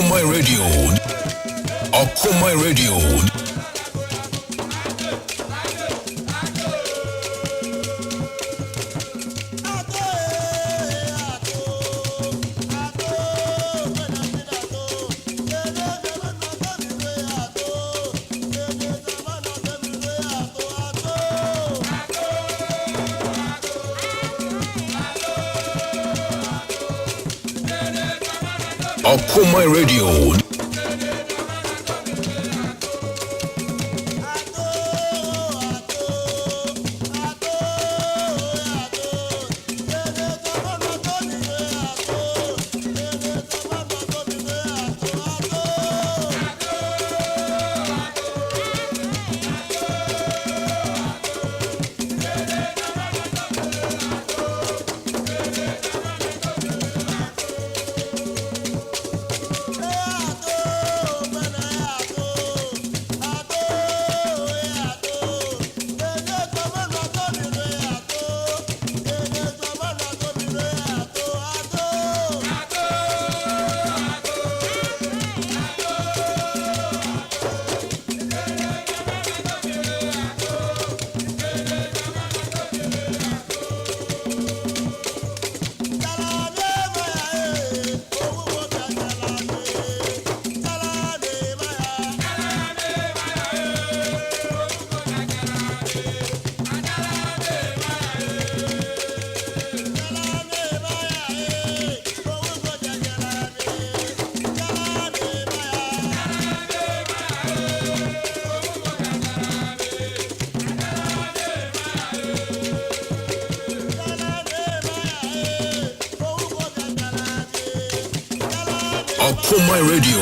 Okoman Radio. Okoman Radio. Okoman Radio. Okoman Radio.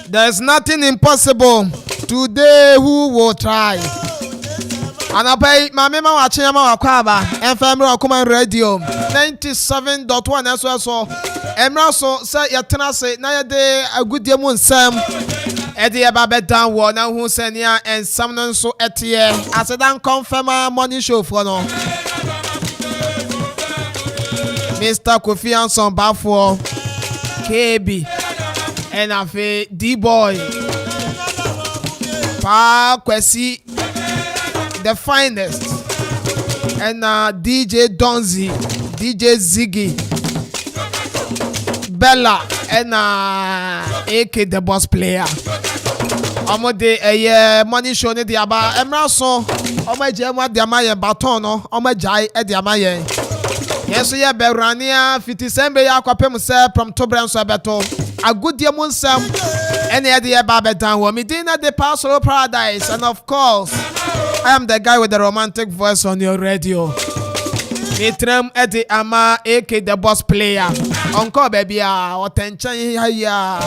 There's nothing impossible. Today who will try? And I pay my mema wachiyama wakwaba FM Okoman Radio 97.1 as well. So Emraso say yatena say na yade agudie mu nsam ede eba bedan wo na hu senia ensam no so etie asedan confirm morning show for no Mr. Kofi Anson Bafo KB and afe D-boy Pa Kwesi the finest and DJ Donzi, DJ Ziggy, Bella and AK the boss player. Amode a money show ne diaba emraso omo jema diamaye batono omo jai e diamaye. Yeso ye berania fiti sembe ya Akuapem se from Tobrenso abeto agudie mu nsam ene ye de ba bedan wo Medina the Pastoral Paradise, and of course I am the guy with the romantic voice on your radio. Mitram Eddie Ama AK the boss player. Uncle baby or tension ya.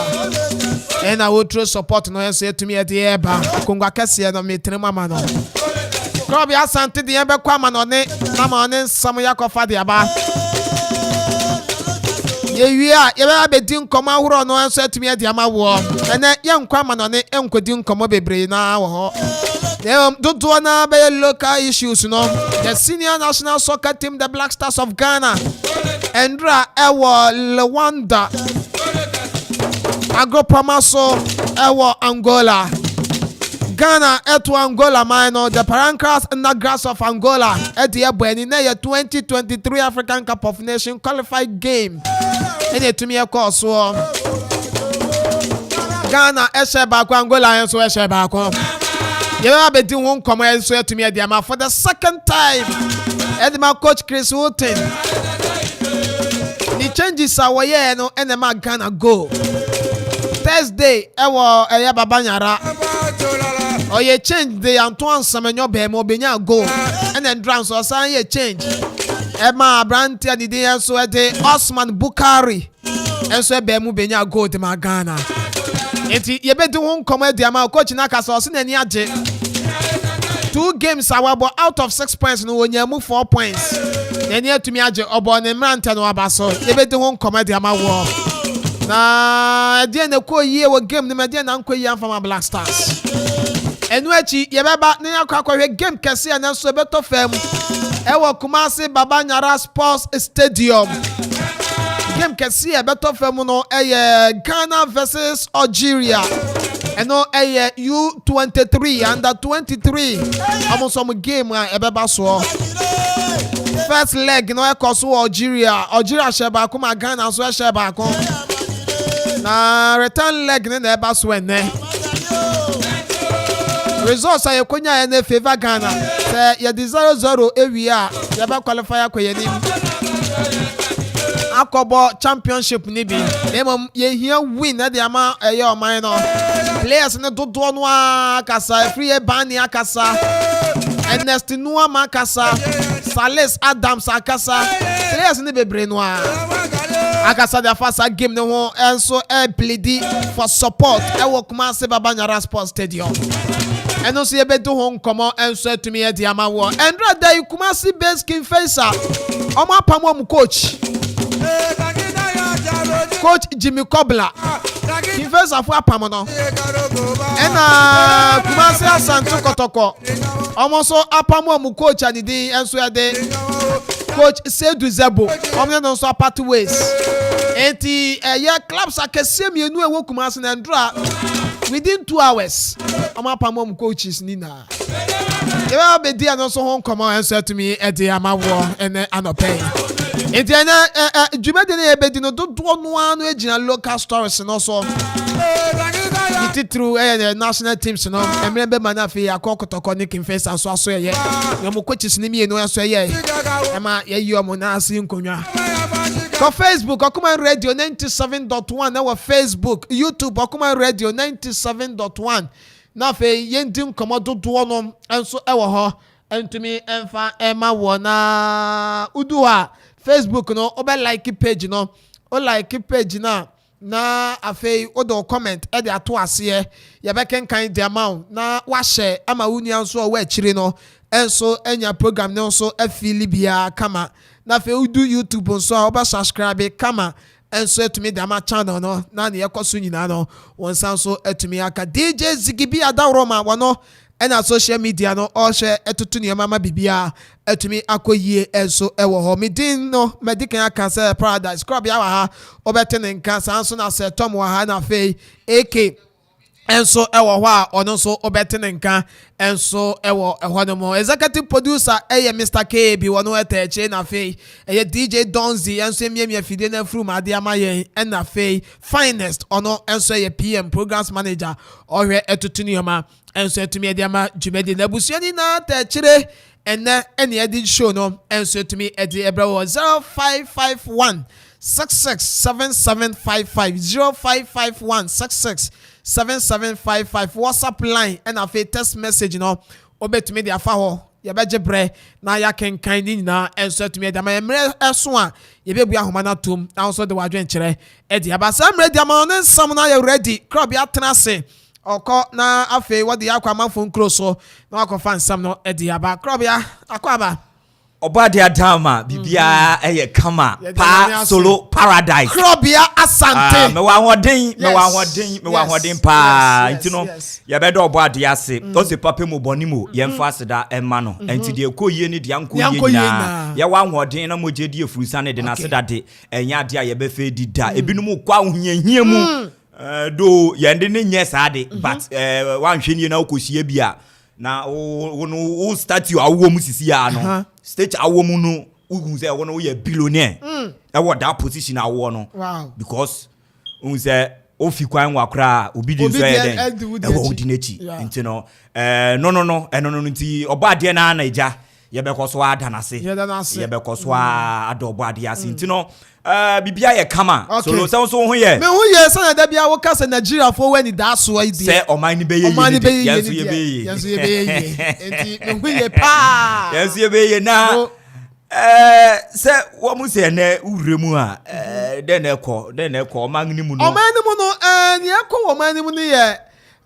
And I will true support no say to me at the eba. Kungwa kesi no mitram mama no. Kobi asante the eba kwama no ne mama on some yakofa the aba. Ye be din koma huro no say to me at the ama wo. And yan kwama no ne enkodin komo bebre na wo. Don't wanna be local issues, you know. The senior national soccer team, the Black Stars of Ghana, Endra Ewa Lwanda, Akropong-Akuapem Ewa Angola, Ghana Eto Angola Minor, the Parancras and the Grass of Angola, at the Ebuenine 2023 African Cup of Nations qualified game. And it to me, of course, so Ghana Eshebako Angola and so Eshebako. You have been doing come so to me for the second time. And my coach Chris Wooten. The changes are where no and the man gonna go. Thursday, ewo babanyara. Oh, ye change the Antoine Samenyo Bemo Benya go. And then drums or sign ye change. Emma Branti and the day so at the Osman Bukari. And so Bemu Benya go to Magana. Enti yebedu won come dia ma coach na kasa so na ni age 2 games awabo out of 6 points no wonya mu 4 points na ni atumi age obo ne mranta no abaso yebedu won come dia ma wo na dia na ko yie wo game ne ma dia na nko yie amfama Black Stars enu achi yebeba ne akwa game kese na so beto fam e wo Kumasi Babanyara Sports Stadium. Game kesi e beto femu no Ghana versus Algeria. Eno U23 under 23. Almost some game e beba so. First leg no e koso Algeria. Algeria sheba kuma Ghana so sheba ko. Na return leg ne e ba so ene. Results are konya ene favor Ghana. Say ye 0-0 ewia ye ba qualify akoyenim. Akobo championship ni bi emom ye hia win na de ama eye oman no players ne dodo no akasa free bani akasa Ernest Nuama makasa Sales Adams akasa players ne bebre no akasa the first game no ho enso plead for support e wo Kumasi Babanyara Sports Stadium eno so ye bedo ho nkomo enso atumi e de ama wo endra dai Kumasi base king facer omo apamo mu coach Jimmy Kobler. He first of all, Pamono. And Kumasi Asantu Kotoko. Almost so Apamo mu coach and the answer de coach Seydou Zebo. Omne so part ways. And the clubs are same you know Kumasi and Dra within 2 hours. Pamo mu coaches Nina. You be there no so home come answer to me at the Amawo and Anopay. Etiana Jumedene Bedino do no ejina local stories no so it through national teams no remember manafi akokotoko nikin face and so ye no coaches ni me no so ye ema ye yomo na asi nkonwa ko Facebook Okoman Radio 97.1 na wa Facebook YouTube Okoman Radio 97.1 na fe yendim komodo do no enso e wo ho entumi emfa ema wona uduwa Facebook no obe like page no o like page na afei o do comment e de ato ase ye be kenkan de amount na wa share ama wuni anso o wa chire no enso enya program no so afili bia kama na afei udu YouTube nso oba subscribe kama enso etumi de ama channel no na ne yekoso nyina no wonsan so etumi aka DJ Zigibi Adaroma wano ena social media no all share etutu ne mama bibia etumi akoyie enso ewo ho midin no medical aka say paradise crop ya wa ha obetene nka sanso na say tom wa ha na fei AK enso ewo ho a ono so obetene nka enso ewo eho no mo executive producer Mr. KB wono eteche na fei DJ Donzi enso emiemia fide na fru ma de amaye na fei finest ono enso PM programs manager ohwe etutu ne ma enso etumi de ama jumedi na busuani na techire ene edi show no enso etumi edi ebrawo 0551 667755 0551 667755 WhatsApp line and a text message no obetumi de afa ho ye beje bre na ya kenkan ni na enso etumi de ama emre eso a ye bebu ahoma na tom na so de wadwen kire edi abasa emre de ama no nsam na ye ready crop ya tenase Oko na afe wadi akwa Amanfo nkroso na akofa nsam no edi aba krobia akwaba oba de adama bibia eye kama pa solo paradise krobia asante me wa hoden pa ntino ye bedo oba de ase o se papa mu bonimo ye mfa aseda emma no enti de ekoyie ni de anko yie na ye wa hoden na moje de efurusa ne de na aseda de enya de a ye be fe dida ebinum kwa ahohiahia mu do yende ne nye saade but wan hwenie na okosie bia na wo start you awo mu sisi ya no stage awo mu no ugun say wo ye billionaire e wo that position awo no because un say ofi kwan wakra obi di so eden odi nechi nti no no nti obade na anaija ye be koso adanase ye be koso adobade ase nti no bibia ye kama so lo se so ho ye me ho ye se na da bia wo kasa Nigeria fo wani da so ide se oman ni be ye yenso ye be nti me ho ye pa yenso ye be ye na se wo mu se na uremu a den ekọ oman ni mu no ni ekọ oman ni mu ni ye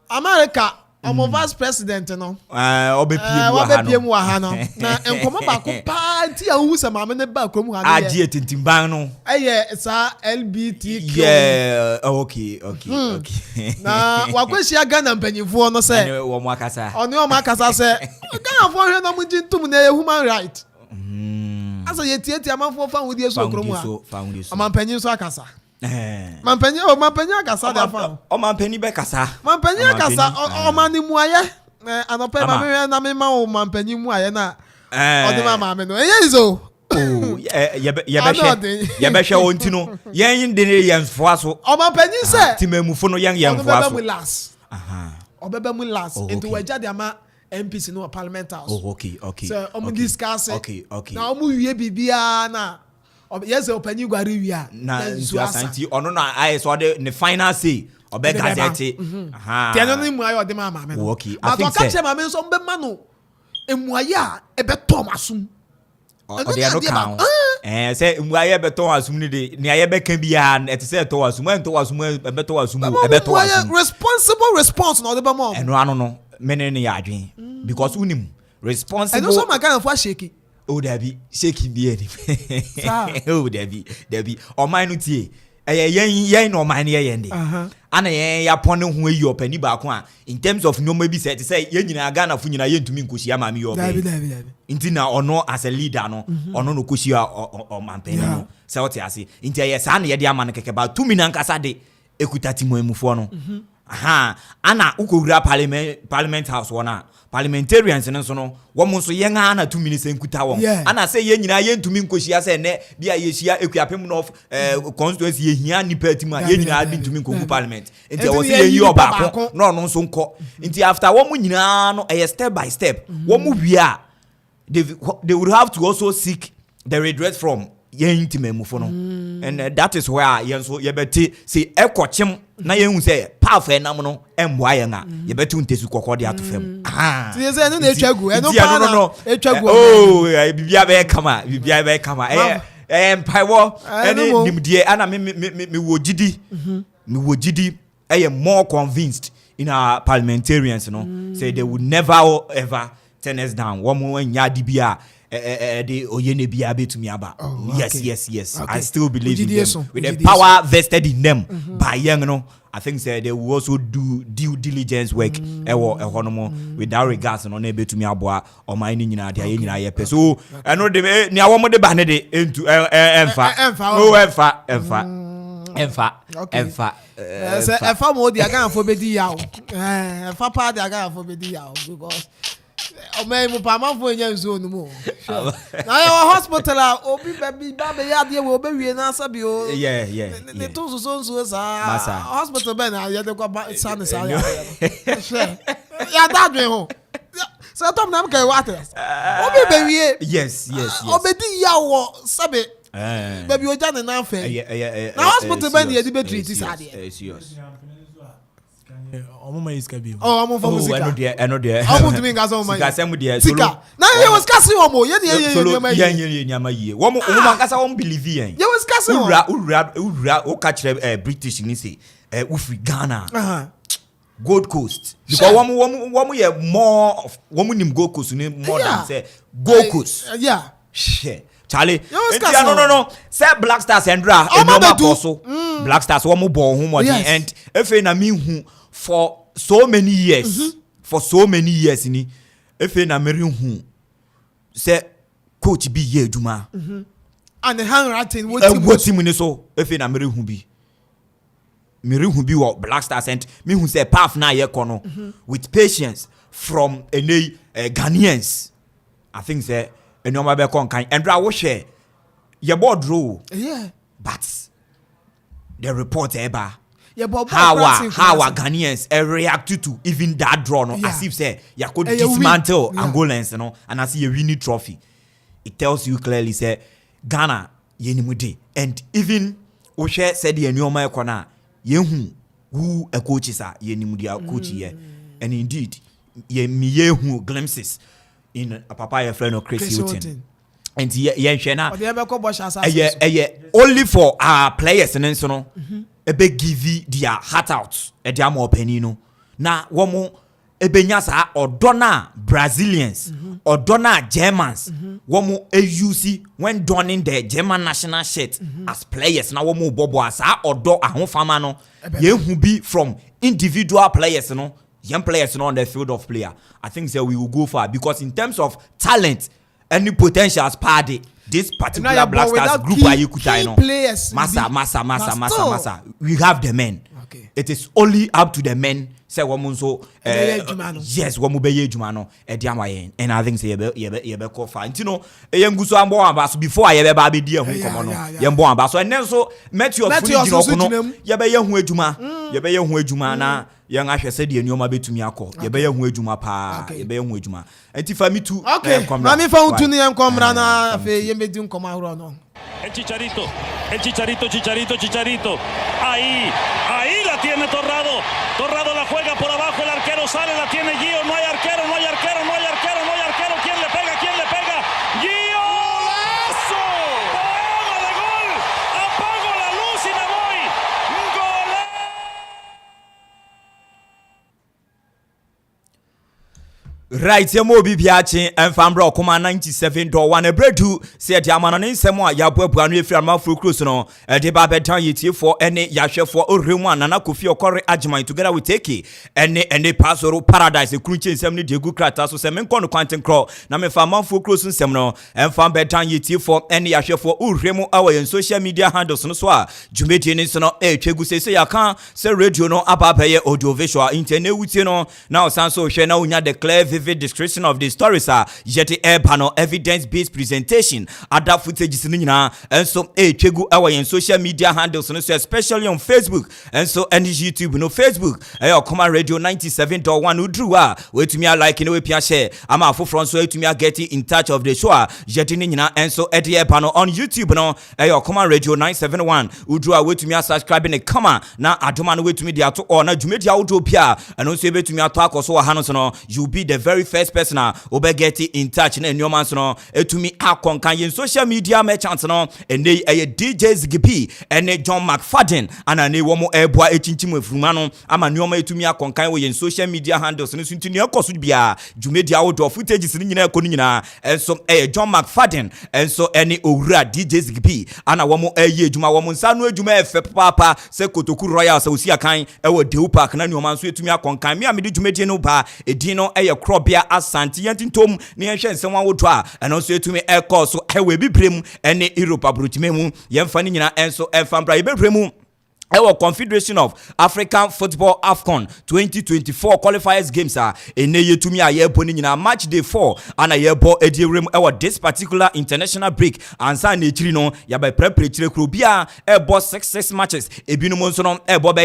America omo vice president no obepie mu ha no na enkomo ba ko pa ti a hu se ma me ne ba ko mu ha no agie tintimban no sa LBTQ okay na wakweshia Ghana mpanyifo no se wo mu akasa se Ghana fo hwe no mu jintum na human right asa yetieti amanfo fa wudi so okro mu ha amampanyin so akasa mampanyin akasa da fa mampanyin be kasa mampanyin akasa omani mu aye anope ma me na me ma o mampanyin mu aye na odi ma me no eyezo ye be hwe wonti no yen de ne yen fo aso mampanyin se timamufo no yen fo aso obebe mu last into waja de ama MPs no parliament house okay so discuss okay na wiye bibia na yes opanyi gwari wia na nsuasanti ono na aye so de ne final say obe gazette te no ni mu ayo de ma me no okay I think but o ma me so mbe ma no emuaye a ebe to masum o de no kan say emuaye ebe to asum ni de ne aye be kan bia et say to asum ebe to asum responsible response no de ba mo eno ano no mene ne ya adwen because unim responsible eno so magana fo shake Dabi shake bi eni Dabi o man no tie yen no man ye yende ana yen ya pon ho yi opani ba ko a in terms of no maybe say yen nyina Ghana fu nyina yen tumi nkosia ma me yo be inti na ono as a leader no ono no kosia o manpen no say what ase inti ye sa na ye de ama no keke ba tumi na nkasa de ekutati moemufo no ana ukowura parliament house wona parliamentarians nso no wo mo so yen ana 2 minutes enkuta won ana say yen nyina yen tumi nkohia say ne bia yehia Akuapem no constituency yehia ni party ma yen nyina adi tumi nkoku parliament enti wo say yeyi oba ko no no nso nko enti after wo mo nyina no step by step wo mo wia they would have to also seek the redress from yen timamufo no and that is where yen so ye beti say ekochim na yen hu say paaf enam no emboa yen a ye beti untesu kokode atofam ti ye say no na etwagu eno pa na etwagu bibia be kama empaiwo ene nimdie ana me wo gidi more convinced in our parliamentarians no say they would never ever turn us down wo mo nya di bia the oyene bia betumi aba yes okay. I still believe in them with the power vested in them by young no I think say they will also do due diligence work with that regards no na betumi aboa o man ni nyina de aye nyina ye pe so eno de ni awo mo de ba ne de into emfa say emfa mo de aga afo bedi yawo emfa pa de aga afo bedi yawo because o me mo pa Amanfo enya nzo no mo na ya hospital a obi baby ba ya de we obewie na asabi o ne to so sa hospital be na ya de kwa sa ne sa ya dadwe ho so tom na mka what obi bewie yes obedi ya wo sabe baby o ja ne na afa na hospital be na ya di be treat sa de Omuma is kabi. Amanfo musika. Eno de. Amu tumi ngasa omuma. Sika sem de solo. Na ye was kasi omo, ye ye nyama ye. Wo omuma ngasa wo believe yen. Ye was kasi ura o catch British ni say ufri Ghana. Gold Coast. Because wo ye more of wo nim Gold Coast ni more than say Gold Coast. Yeah. Shit. Charlie, no. Say Black Stars Endra, Black Stars wo mo bo ho mo and efe na me hu for so many years ni efe na me hu say coach bi ye adwuma and the handwriting what team ni so efe na me hu bi wo Black Stars and me hu say path na ye kono with patience from any Ghanaians. I think say enyoma be kon kan endra wo hwe ye board row yeah but the report eba how Ghanaians react to even that draw no as if say you could dismantle Angolans no and as a winning trophy. It tells you clearly say Ghana yenimudi and even Oshe said the nyoma ekona yehu who a coach is a yenimudi coach here and indeed yehu glimpses in a papaya friend of Chris Hilton. And only for our players and so no a big give their heart out a damn more penino na womo ebenyasa or donna Brazilians or donna Germans womo AUC when donning the German national shirt as players na womo bobo asa or do ahon fama no ye who be from individual players no young players no on the field of player. I think that we will go far because in terms of talent any potential as party this particular Black Stars group are you massa we have the men. It is only up to the men say woman so yes woman be jumano ediamayen and I think say ye call fine you know yenguso ambo ambaso before I be ba be die ho komo no yembo ambaso and then so met your fully jino ye be ye ho adwuma na yen ahwe se de nioma betumi akọ ye be ye ho adwuma pa ye be ye ho adwuma enti fa me tu na me fa untu ne enkomra na afi ye medi nkoma ahoro no el Chicharito ahí la tiene Torrado la juega por abajo, el arquero sale, la tiene Gio, no hay arquero, ¿quién le pega? Gio, ¡golazo! ¡Poema de gol! Apago la luz y me voy, ¡golazo! Right, your mobi biachi and Fambra Okoman 97.1 a bread to say Yamana in Samoa, Yabu Buanu from Amanfo Crusono, a deba betan yiti for any Yasha for Uriman and Akuffo Corre Ajman together with Teki, and Pasoro Paradise, a crunchy 70 de good crata, so semen con quantum crawl, Name Amanfo Cruson Semno, and Fam betan yiti for any Yasha for Uremo our in social media handles no swa, Jumetian no a Chegu say Yakan, say radio no abapaye audio visual internet with now Sanso Shena unya declare vivid description of the stories yet air panel evidence-based presentation other footage is nina and so Chegu our in social media handles no so especially on Facebook and so and YouTube no Facebook Okoman Radio 97.1 udruwa we to me like in we pia share Amanfo from so to me get in touch of the show yet nina and so at the air panel on YouTube no Okoman Radio 971 udruwa we to me subscribing a comma na adoma no we to me dia to or na dwumedia utopia and also be to me attack so hanos no you be the very first person obe get in touch na nyoma so no etumi akonkan yen social media merchants no and they DJs GP and John McFadden and na wo mo eboa echinchim afuruma no ama nyoma etumi akonkan wo yen social media handles no suntuni ekoso bia dwumedia outdoor footage ni nyina ekonu nyina so John McFadden and so any owura DJs GP ana wo mo ejuma wo mo nsa no ejuma efe papa se Kotoku Royal se osi akan ewo Dew Park na nyoma so etumi akonkan me amedi dwumedie no ba edin no Krobia Asante yantintom ne yehwe nsem awoto a eno so etumi ekọ so ewe bibrem ene Europe abrotime yemfa ni nyina enso efambra yebebremu Our Confederation of African Football AFCON 2024 qualifiers games are in yetumi ayeboni nyina match day 4 and ayebo edierem our this particular international break ansa na echiri no ya be prepare kro bia ebo 6 matches ebinom nso no ebo be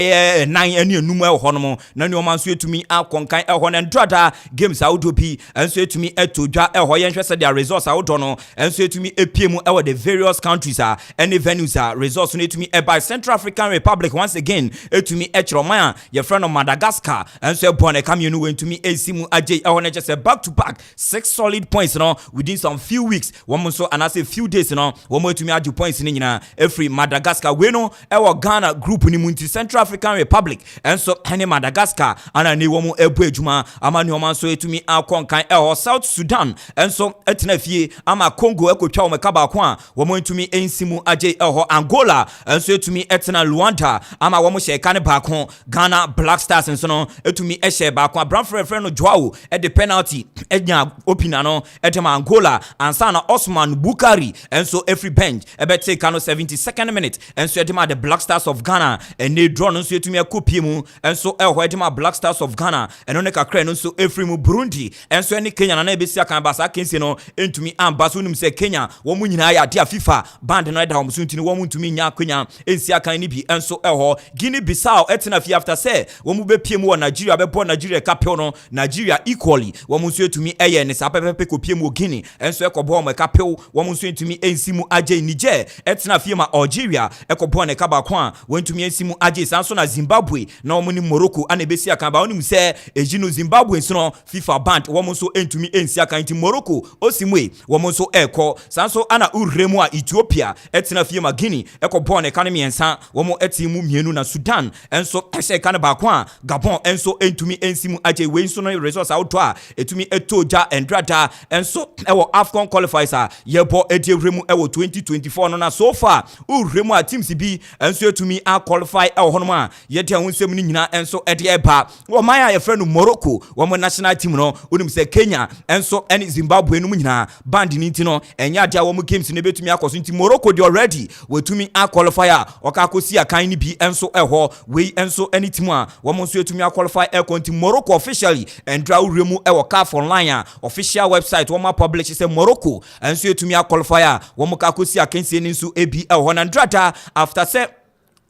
9 ene enum ehonum na ne omanso etumi akonkan ehon endrada games audopi enso etumi etodwa eho yenhwe se their results audo no enso etumi epiemu ewo the various countries any venues results no etumi by Central African Republic once again etumi echroman your friend of Madagascar and so born kamunu went to me esimu ajay ehon just back to back 6 solid points within some few weeks one so and as a few days one etumi aju points ni nyina every Madagascar we no ewo Ghana group ni munti Central African Republic and so any Madagascar and ani wo ebu ejuma amani o man so etumi akonkan South Sudan and so etna fie ama Congo ekotwa o mekaba ko a wo etumi ensimu ajay Angola and so etumi etna Luanda ama wo she kan ba ko Ghana Black Stars and so no etumi ehye ba ko Branford friend no Joao at the penalty enya opina no etema Angola ansa na Osman Bukari and so every bench ebe take no 72nd minute and so etema the Black Stars of Ghana and they draw no so etumi akopie mu and so etema Black Stars of Ghana and no kakra no so every mu Burundi and so any Kenya na ebe sia kan ba sa kensi no entumi amba so num se Kenya wo mu nyina ya dia FIFA band no da wo so ntini wo mu ntumi nya Kenya ensia kan ni bi and so enso eho Guinea Bissau etina fie after say womu be piem wo Nigeria be bo Nigeria kapel no Nigeria equally womu nso etumi eye ne sa pepepe ko piem wo Guinea enso ekobo mo kapel womu nso etumi ensimu agye Niger etina fie ma Algeria ekobo ne kaba kwa wontumi ensimu agye sanso na Zimbabwe na womu ni Morocco ana besi aka ba wonim se ejinu Zimbabwe nso no FIFA band womu nso entumi ensi aka nti Morocco osimwe womu nso eko sanso ana uremu a Ethiopia etina fie ma Guinea ekobo ne kanemi ensa womu etimu mienu na Sudan enso ese kan ba kwa Gabon enso entumi ensimu agye we nso no resource auto a etumi etoja endrada enso ewo AFCON qualifiers a yebo edieremu ewo 2024 no na so far uremu a teams bi enso etumi a qualify ewo hono a yede ahonsem ni nyina enso ede eba wo man a yefre no Morocco wo national team no unim se Kenya enso ene Zimbabwe no nyina band ni nti no enya ade a wo games ne betumi akoso nti Morocco de already wetumi a qualifier okakosi akan ni bi enso eho we enso any team a wo nso etumi a qualify e konti Morocco officially endra uremu ewo CAF online a official website wo publish say Morocco enso etumi a qualifier wo kakosi akansi ni nso ebi eho na ndrata after say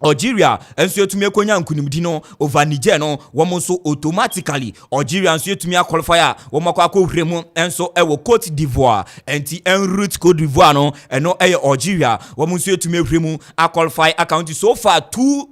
Algeria enso etumi ekonya nkunimdi no over Niger no womo so automatically Algeria enso etumi qualifier womo akọ uremu enso ewo Cote d'Ivoire enti en route Cote d'Ivoire no eno eye Algeria womo so etumi uremu qualify account so far 2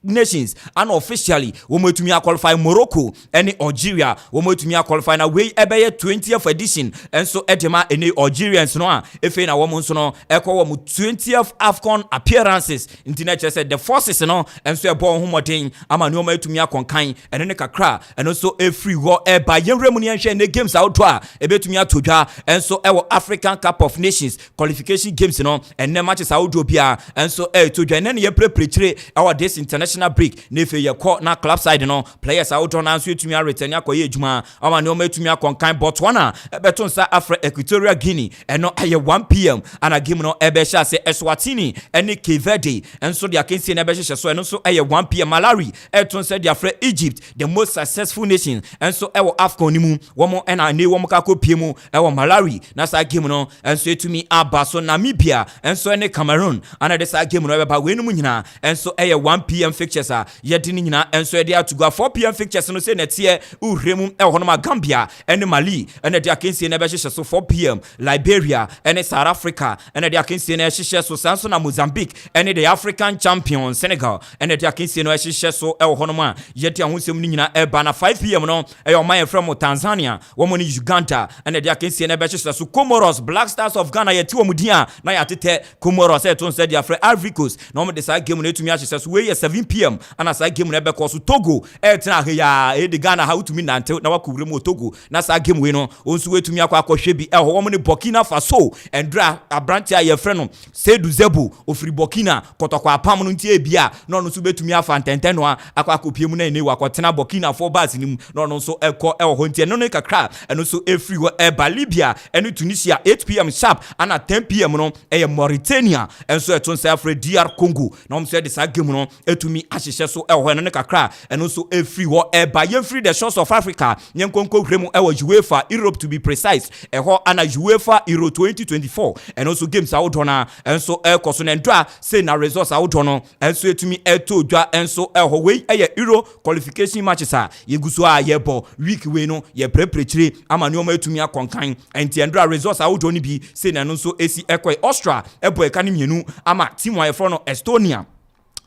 nations and officially womo etumi qualify Morocco any Algeria womo etumi qualify na we ebeye 20th edition enso edema ene Algerians no a efe na womo nso no ekọ womo 20th AFCON appearances internet said the forces no enso ebo homoden ama ne womo etumi akonkan ene ne kakra eno so free wo eba yenremu ne nhwe ne games out a ebetumi atodwa enso ewo African Cup of Nations qualification games no ene matches out obia enso todwa ne ye preprechire our this international break nefe ye call na club side no players out on anso etumi return akoye ejuma ama ne o metumi akonkan Botswana ebeton sa Afra Equatorial Guinea eno aye 1 pm ana game no ebe sha se Eswatini ene Cape Verde enso dia kensi na ebe hye so eno so aye 1 pm Malawi eton sa dia Afra Egypt the most successful nation enso ewo AFCON ni mu womo ena ne womo ka kopie mu ewo Malawi na sa game no enso etumi aba so Namibia enso ene Cameroon ana de sa game no ebe ba we no mu nyina enso aye 1 pm fixtures a yedini nyina enso ede atuga 4 pm fixtures no se netie uremu ehono ma Gambia ene Mali ene de akensi na be hye so 4 pm Liberia ene South Africa ene de akensi na hye so sanso na Mozambique ene the African champion Senegal ene de akensi na hye so ehono ma yedi ahonsem ni nyina eba na 5 pm no oman from Tanzania womo ni Uganda ene de akensi na be hye so Comoros Black Stars of Ghana yeti womu dia na yatete Comoros eton se de Afra Ivory Coast na womo de sa game no etumi hye so we 7 pm ana sa game no ebe koso Togo etina ya de Ghana how to me nante na wakure mo Togo na sa game we no onsu wetumi akwa bi eho wo ne Burkina Faso endra abrantia ye frɛ no Seydou Zebu ofiri Burkina kotokwa apam no ntie bia na no so betumi afa ntenten no akwa kopie mu na ene wakotena Burkina for bas nim na no so ekɔ eho ntie no ne kakra eno so efiri wo eba Libya ene Tunisia 8 pm sharp ana 10 pm no eye Mauritania enso eton sa Afra DR Congo na mo so de sa game no etumi ahyehyɛ so eho no ne kakra eno so efiri wo eba ye free the shores of Africa nyenkonko hwemu ewo UEFA Europe to be precise eho ana UEFA Euro 2024 and also games out on enso ekoso nendra say na results out on enso etumi etodwa enso eho we Euro qualification matches a yeguso a yebo week we no ye preprechire ama ne o ma etumi akonkan enti endra results out on bi say na no so esi ekoi Austria ebo eka ne mienu ama team wa yefro no Estonia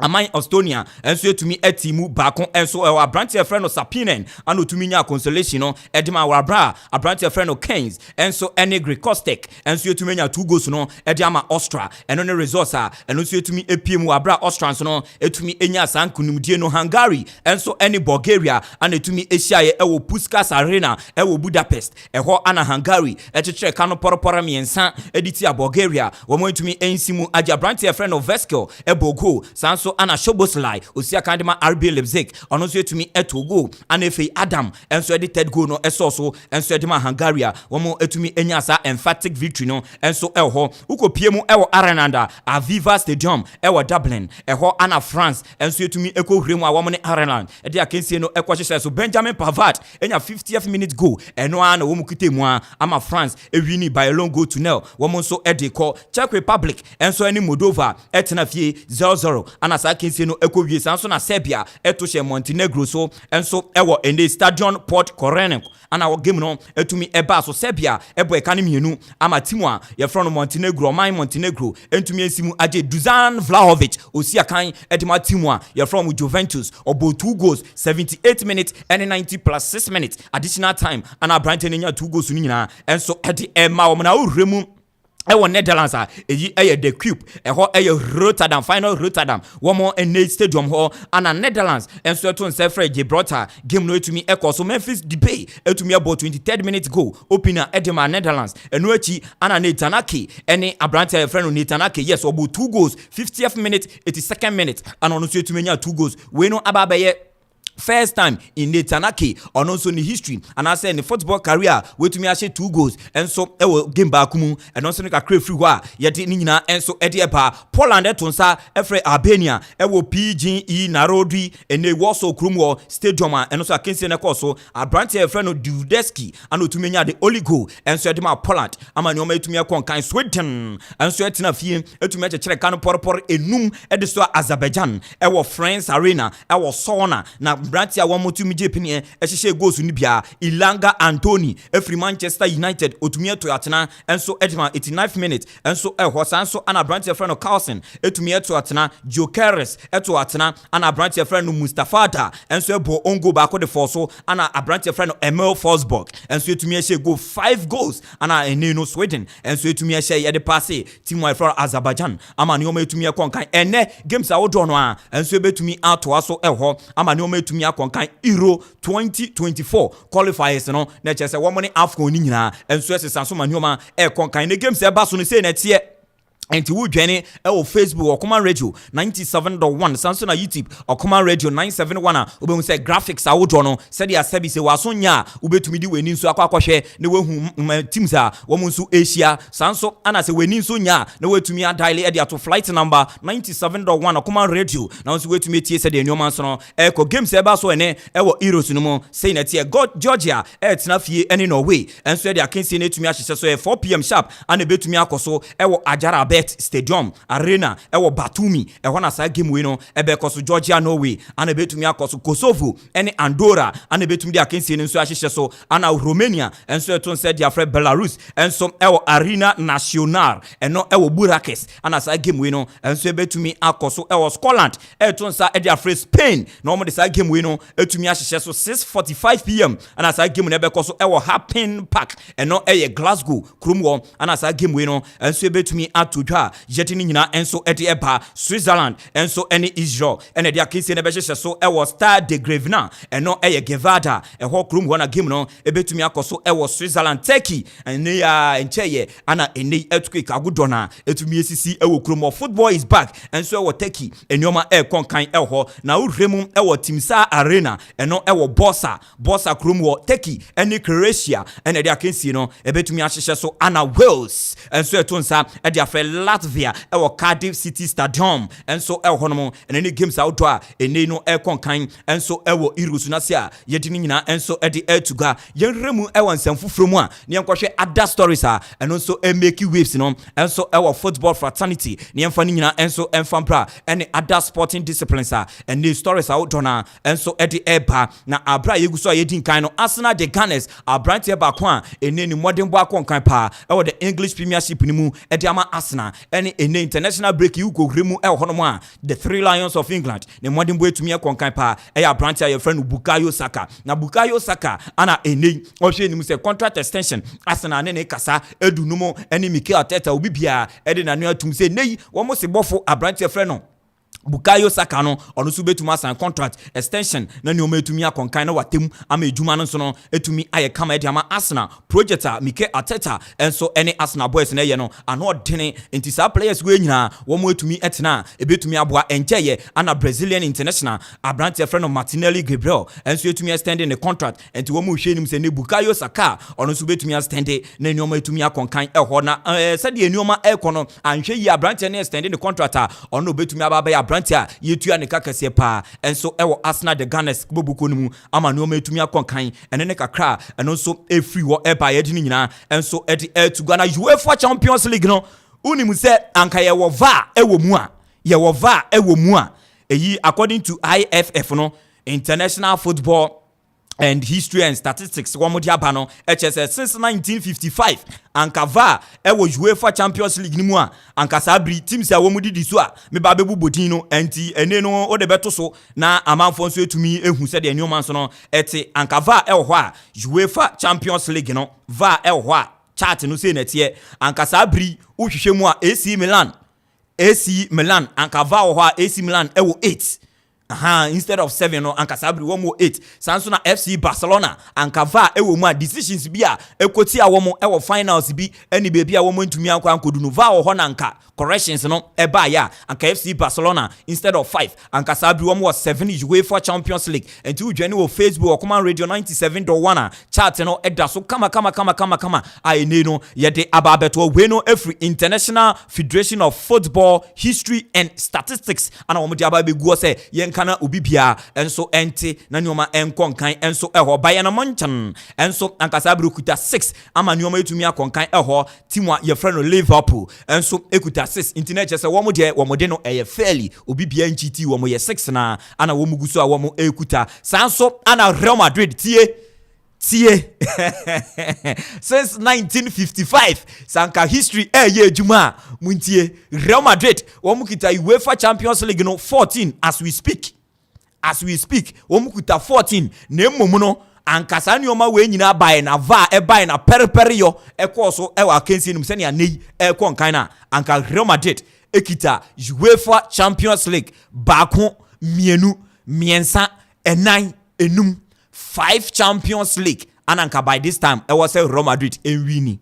Amai Estonia enso etumi etimu bakon enso ewa branche friend no Sapinen ano tumi nya consolation no edima wabra abranche friend no Keynes enso Enigri Kostek enso etumi nya 2 goals no edima Austria eno ne results a eno so etumi epiemu abra Austrians no etumi enya sankunumdie no Hungary enso eni Bulgaria ana etumi ehia ewo Puskás Arena ewo Budapest eho ana Hungary echeche kano poroporo miensa editi a Bulgaria wo mo etumi ensimu aja branche friend no Veskel ebogo sanso ana Shoboslai osia kandema RB Leipzig ono so etumi etogo ana efe Adam enso edi third goal no eso enso edima Hungaria womo etumi enya sa emphatic victory no enso eho ukopiemu ewo Arenanda Aviva Stadium ewo Dublin eho ana France enso etumi ekohuremu a womo ne Ireland edi akensie no ekohyehyɛ so Benjamin Pavard enya 50th minute goal eno ana womo kitemu ama France ewini by a long goal to nil womo so edi ko Czech Republic enso eni Moldova etena fie 0-0 ana sa kensie no ekowie sanso na Serbia eto hye Montenegro so enso ewo ende Stadion Port Korenik ana wo game no etumi eba so Serbia ebo eka ne mienu ama timu a ye from Montenegro Montenegro entumi esimu age Dusan Vlahovic osi akan edema timu a ye from Juventus obo 2 goals 78 minutes and 90 plus 6 minutes additional time ana Brighton nya 2 goals ni nyina enso edi ema wo na uremu ewo Netherlands a eyi eye the cube eho eye Rotterdam final Rotterdam womo ene stadium ho ana Netherlands enso to nsefre Gibraltar game no etumi ekoso Memphis Depay etumi about 23rd minute goal opener edema Netherlands eno echi ana Netanaki ene abrante friend Netanaki yes obo 2 goals 50th minute 82nd minute ana ono so etumi nya 2 goals we no ababaye first time in Netanaki on also in history and I say in the football career we to me actually 2 goals and so game back and also make a crave free wa yet nyina and so ediepa Poland etonsa efre Albania ewo PGE Narodri and they Warsaw Krumwo stadium and also akensi na koso abrante friend Dudeski and otumenya the only goal and so edema Poland ama nyoma etumia konkan Sweden and so etina fie etumia chekere kan porpor enum ediso Azerbaijan ewo France Arena ewo sauna na Brantia wamotumi jepini ehye goals ni bia Ilanga Anthony every Manchester United otumia to atena enso edma 89th minute enso sanso ana Brantia friend Carlson etumia to atena Jokeres eto atena ana Brantia friend Mustafada enso ebo ongo ba ko de forso ana Brantia friend Emil Forsberg enso etumia hye go 5 goals ana eneno Sweden enso etumia hye ye de passe team from Azerbaijan ama ne o etumia konkan ene games a wodo no a enso ebetumi ato aso ama ne o etumia konkan Euro 2024 qualifiers no na chese wo mo ne AFCON ni nyina enso esesanso manoma konkan ne games e ba so no say na tie enti wo dwane e Facebook Okoman Radio 97.1 sanso na YouTube Okoman Radio 971 obehu say graphics a wodo no se dia sabi se waso nya obetumi di weni nso akwakwahwe ne wehu teams a wo mo nso Asia sanso ana se weni nso nya na wetumi dial e dia to flight number 97.1 Okoman Radio na nso wetumi tie se de nyoma nso no ko games e ba so ene e wo Euros no mo say na tie Georgia e tena fie ene Norway enso dia kensi na etumi ahyese so 4 pm sharp ana betumi akoso e wo Ajara Stadium Arena ewo Batumi eho na sa game we no ebe koso Georgia Norway ana betumi akoso Kosovo ene Andorra ana betumi dia kensi nso ahyehye so ana Romania enso eto nse dia fra Belarus enso ewo Arena Nacional eno ewo Bucharest ana sa game we no enso betumi akoso ewo Scotland eto nsa dia fra Spain no mo de sa game we no etumi ahyehye so 6:45 pm ana sa game no ebe koso ewo Happin Park eno eye Glasgow Krumwo ana sa game we no enso betumi atu jetini nyina enso edi eba Switzerland enso eni Israel ene dia kinse ne behye so ewo Stade de Grevena eno eye Gevada eho krum ho na game no ebetumi akoso ewo Switzerland Turkey ene ya encheye ana ene etuki kagudona etumi esisi ewo krum of football is back enso ewo Turkey enioma konkan eho na uremu ewo Timsa Arena eno ewo Bossa krum ho Turkey ene Croatia ene dia kinse no ebetumi ahyehye so ana Wales enso etonsa edia Latvia ewo Cardiff City Stadium enso honomo ene games outdoor ene no konkan enso ewo Euros na sia yedini nyina enso edi etuga yenremu ewo nsamfufromu a ne enkohwe ada stories a eno so make waves no enso ewo football fraternity ne emfa ni nyina enso emfampra ene ada sporting disciplines a ene stories outdoor na enso edi eba na abra yeguso yedin kan no Arsenal the Gunners abrante eba ko a ene ni modern bo akonkan pa ewo the English Premiership ni mu edi ama Arsenal any international break you go gremu honomo the Three Lions of England ne modern boy tumi konkan pa branch your friend Bukayo Saka na Bukayo Saka ana ene ohwe ni mu say contract extension Arsenal ne kasa edunumo any Mikel Arteta obibia na no atum say nei wo mo se bofo branch your friend no Bukayo Saka no ono so betuma san contract extension na ne o metumi akonkan na watem ama ejuma no so no etumi aye kama e ama Arsenal project a Mikel Arteta enso ene Arsenal boys na ye no ano dene enti sa players we nyina wo mo etumi etena ebetumi aboa enjeye ana Brazilian international abrante friend of Martinelli Gabriel enso etumi extend the contract enti wo mo hwe nim se ne Bukayo Saka ono so betumi extend na ne o etumi akonkan ho na se de enioma ekono anhwe yi abrante ne extend the contract a ono betumi ababa ya Brantia yetua ne kakase pa enso ewo Arsenal the Gunners bobuko nimu ama no metumi akonkan ene ne kakra eno so efri wo eba yedini nyina enso edi to Ghana UEFA Champions League no unimu se anka ye wo va ewo mu a ye wo va ewo mu a according to IFF no International Football and History and Statistics wamodi abano HSS since 1955 anka VAR UEFA Champions League ni mu a anka sabri teams a wamudi diso a me ba bebu bodin no enti ene no o de beto so na Amanfo nso etumi ehu se de enioma nso no eti anka VAR ho a UEFA Champions League no VAR ho a chart no se netie anka sabri uhwehwe mu a AC Milan anka VAR ho a AC Milan 8 instead of 7 no anka sabri wo mo 8 sanso na FC Barcelona anka VAR ewo mu a decisions bi a ekoti a wo mo ewo finals bi eni be bi a wo mo ntumi akwa ankodu no VAR ho na anka corrections no eba ya anka FC Barcelona instead of 5 anka sabri wo mo 7 UEFA Champions League enti udwane wo Facebook Okoman Radio 97.1 chart no eda so kama ene no ye de ababeto we no every International Federation of Football History and Statistics ana wo mo de ababegu se yen kana obibia enso ente na nyoma enkonkan enso eho baye na monchan enso ankasa brukuta 6 ama nyoma etumi akonkan eho timwa ye friend Liverpool enso ekuta 6 internet se wo mo de no eye fairly obibia nchiti wo mo ye 6 na ana wo muguso a wo mo ekuta sanso ana Real Madrid tie since 1955 sanka history ye ejuma muntie Real Madrid wo mukita UEFA Champions League no 14 as we speak wo mukita 14 na mmom no ankasa nyoma we nyina bae na VAR bae na periperi yo ekoso ewa akensi nim se ne anei konkan na anka Real Madrid ekita UEFA Champions League baako mienu miensa enan enum 5 Champions League ananka by this time it was Real Madrid enwini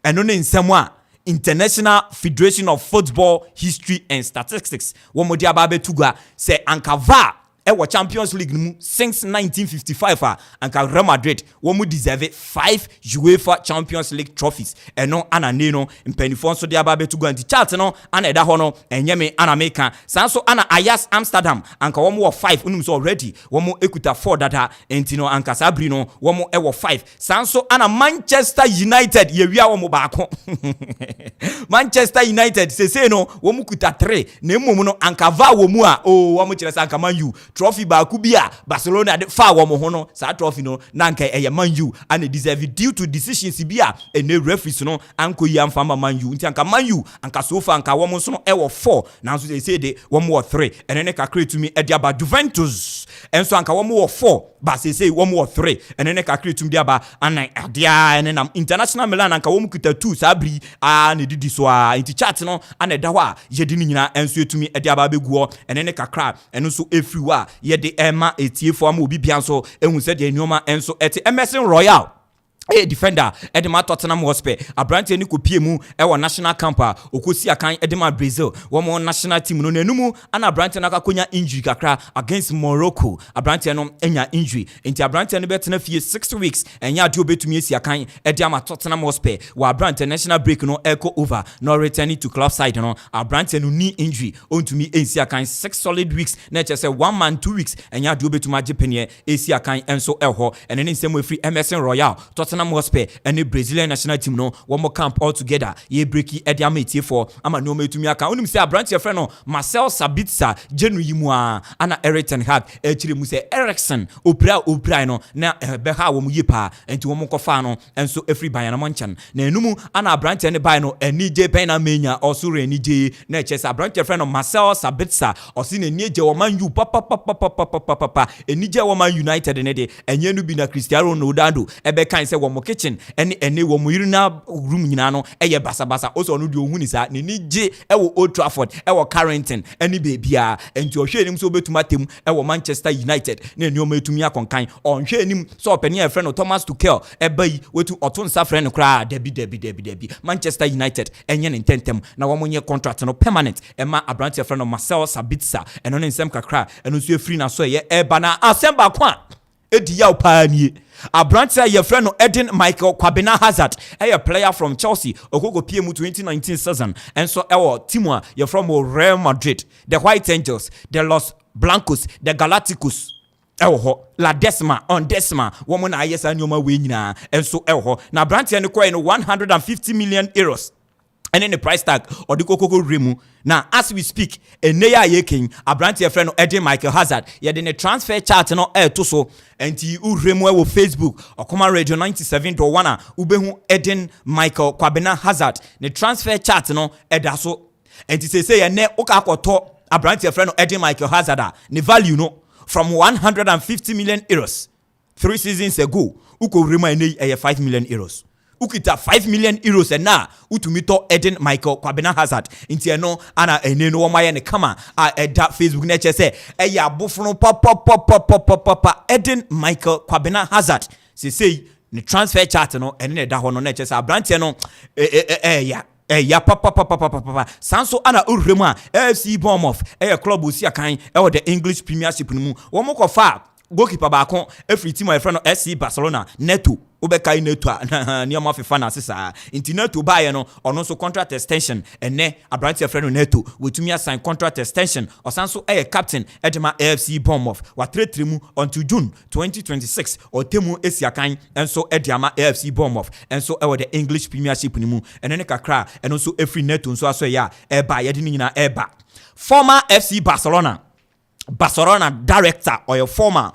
eno ne nsemo International Federation of Football History and Statistics womodi ababe tugwa say anka VAR ewo Champions League mu since 1955 anka Real Madrid womu deserve 5 UEFA Champions League trophies eno anane no mpanifo so de ababe tugwa nti chart no ana eda ho no enyeme ana meka sanso ana Ajax Amsterdam anka womu wo 5 unum so already womu ekuta 4 data enti no anka sabri no womu ewo 5 sanso ana Manchester United ye wia womu baako Manchester United sese no womu kuta 3 na mmom no anka VAR womu a womu kire anka Man U trophy ba kubia Barcelona de fa wo mo ho no sa trophy no na nka eye Man U and deserve due to decisions bia ene referees no anko yi amfa Man U nti anka Man U anka so fa anka wo mo so no e wo 4 na so say de wo mo 3 ene ne ka create me e dia ba Juventus enso anka wo mo 4 ba say wo mo 3 ene ne ka create me dia ba anan adia ene na International Milan anka wo mo kuta 2 sabri ne didi so a nti chat no ane da ho a ye di ni nyina enso etumi e dia ba beguo ene ne kakra eno so efriwa ye de ema etiefo am obi bianso ehun se de nyoma enso eti Emerson Royal defender Edema Tottenham Hotspur abrante ni kopie mu e national camp okosi akan Edema Brazil wo national team no nanumu ana abrante na kakonya injury kakra against Morocco abrante no enya injury enti abrante no betena fie 6 weeks enya ade obetumi esi akan Edema Tottenham Hotspur wa abrante national break no echo over no returning to club side no abrante no knee injury ontumi esi akan 6 solid weeks na chese 1 month 2 weeks enya ade obetuma agepenie esi akan enso eho ene nsem free Emerson Royal Tottenham Hotspur and the Brazilian national team no one more camp all together ye breaki edia mate for ama no metumi aka onim say abrante friend no Marcel Sabitzer January mu ana Erik ten Hag chire mu say Eriksen opra no na beha wo mu yipa enti wo kofa no enso every Bayern Munchen na enumu ana abrante ne bai no enije pen na menya osuro enije na chese abrante friend no Marcel Sabitzer osi na enije wo Man U papa enije wo Man United ne de enye no bi na Cristiano Ronaldo ebe kan say wo kitchen ene wo mu irina room nyina no eye basabasa oso no de ohun ni sa ne ni je ewo Old Trafford ewo Carrington ene bebia enti ohwe enim so betuma tem ewo Manchester United na eni o metumi akonkan onhwe enim so opani e friend Thomas Tuchel ebai wetu otonsa friend kra debi Manchester United enye ne tentem na wo monye contract no permanent ema abrante friend Marcel Sabitzer eno ne nsem kakra eno so free na so ye eba na asemba kwa edi ya opanie abrante ye friend no Eden Michael Kwabena Hazard a player from Chelsea okogo PM 2019 season and so our team you from Real Madrid, the White Angels, the Los Blancos, the Galacticos La Decima woman ayesa nyoma we nyina and so na abrante no coin 150 million euros and then the price tag or the cocoa remu. Now, as we speak, a neya yeking, a brand your friend Eddie Michael Hazard, yet in a transfer chart no air to so, and ti remu with Facebook, Okoman Radio 97 to 1, Ubehu Eden Michael Kwabena Hazard, the transfer chart no edaso, and to say a ne okakoto, a brand your friend Eddie Michael Hazard, the value no from 150 million euros 3 seasons ago, uko remu a 5 million euros. Ukita 5 million euros and na utumito Eden Michael Kwabena Hazard inti eno ana eneno wamaye ne kama that Facebook nature say eya bofno papa Eden Michael Kwabena Hazard say ne transfer chart no ene da ho no nature say abrante no ya papa sanso ana uremu a AFC Bournemouth club osi akan the English Premiership mu wo mokofa goalkeeper baako every team my friend SC Barcelona Neto Ubeka Neto near Mafifa na sisa inti Neto buy no or so contract extension and ne abrante friend Neto with me sign contract extension or sanso captain Edema AFC Bournemouth wa trade until June 2026 or temu esiakan and so Edema AFC Bournemouth and so the English Premiership ni mu and then kakra and also every Neto so aso ya eba yedi nyina eba former FC Barcelona director or your former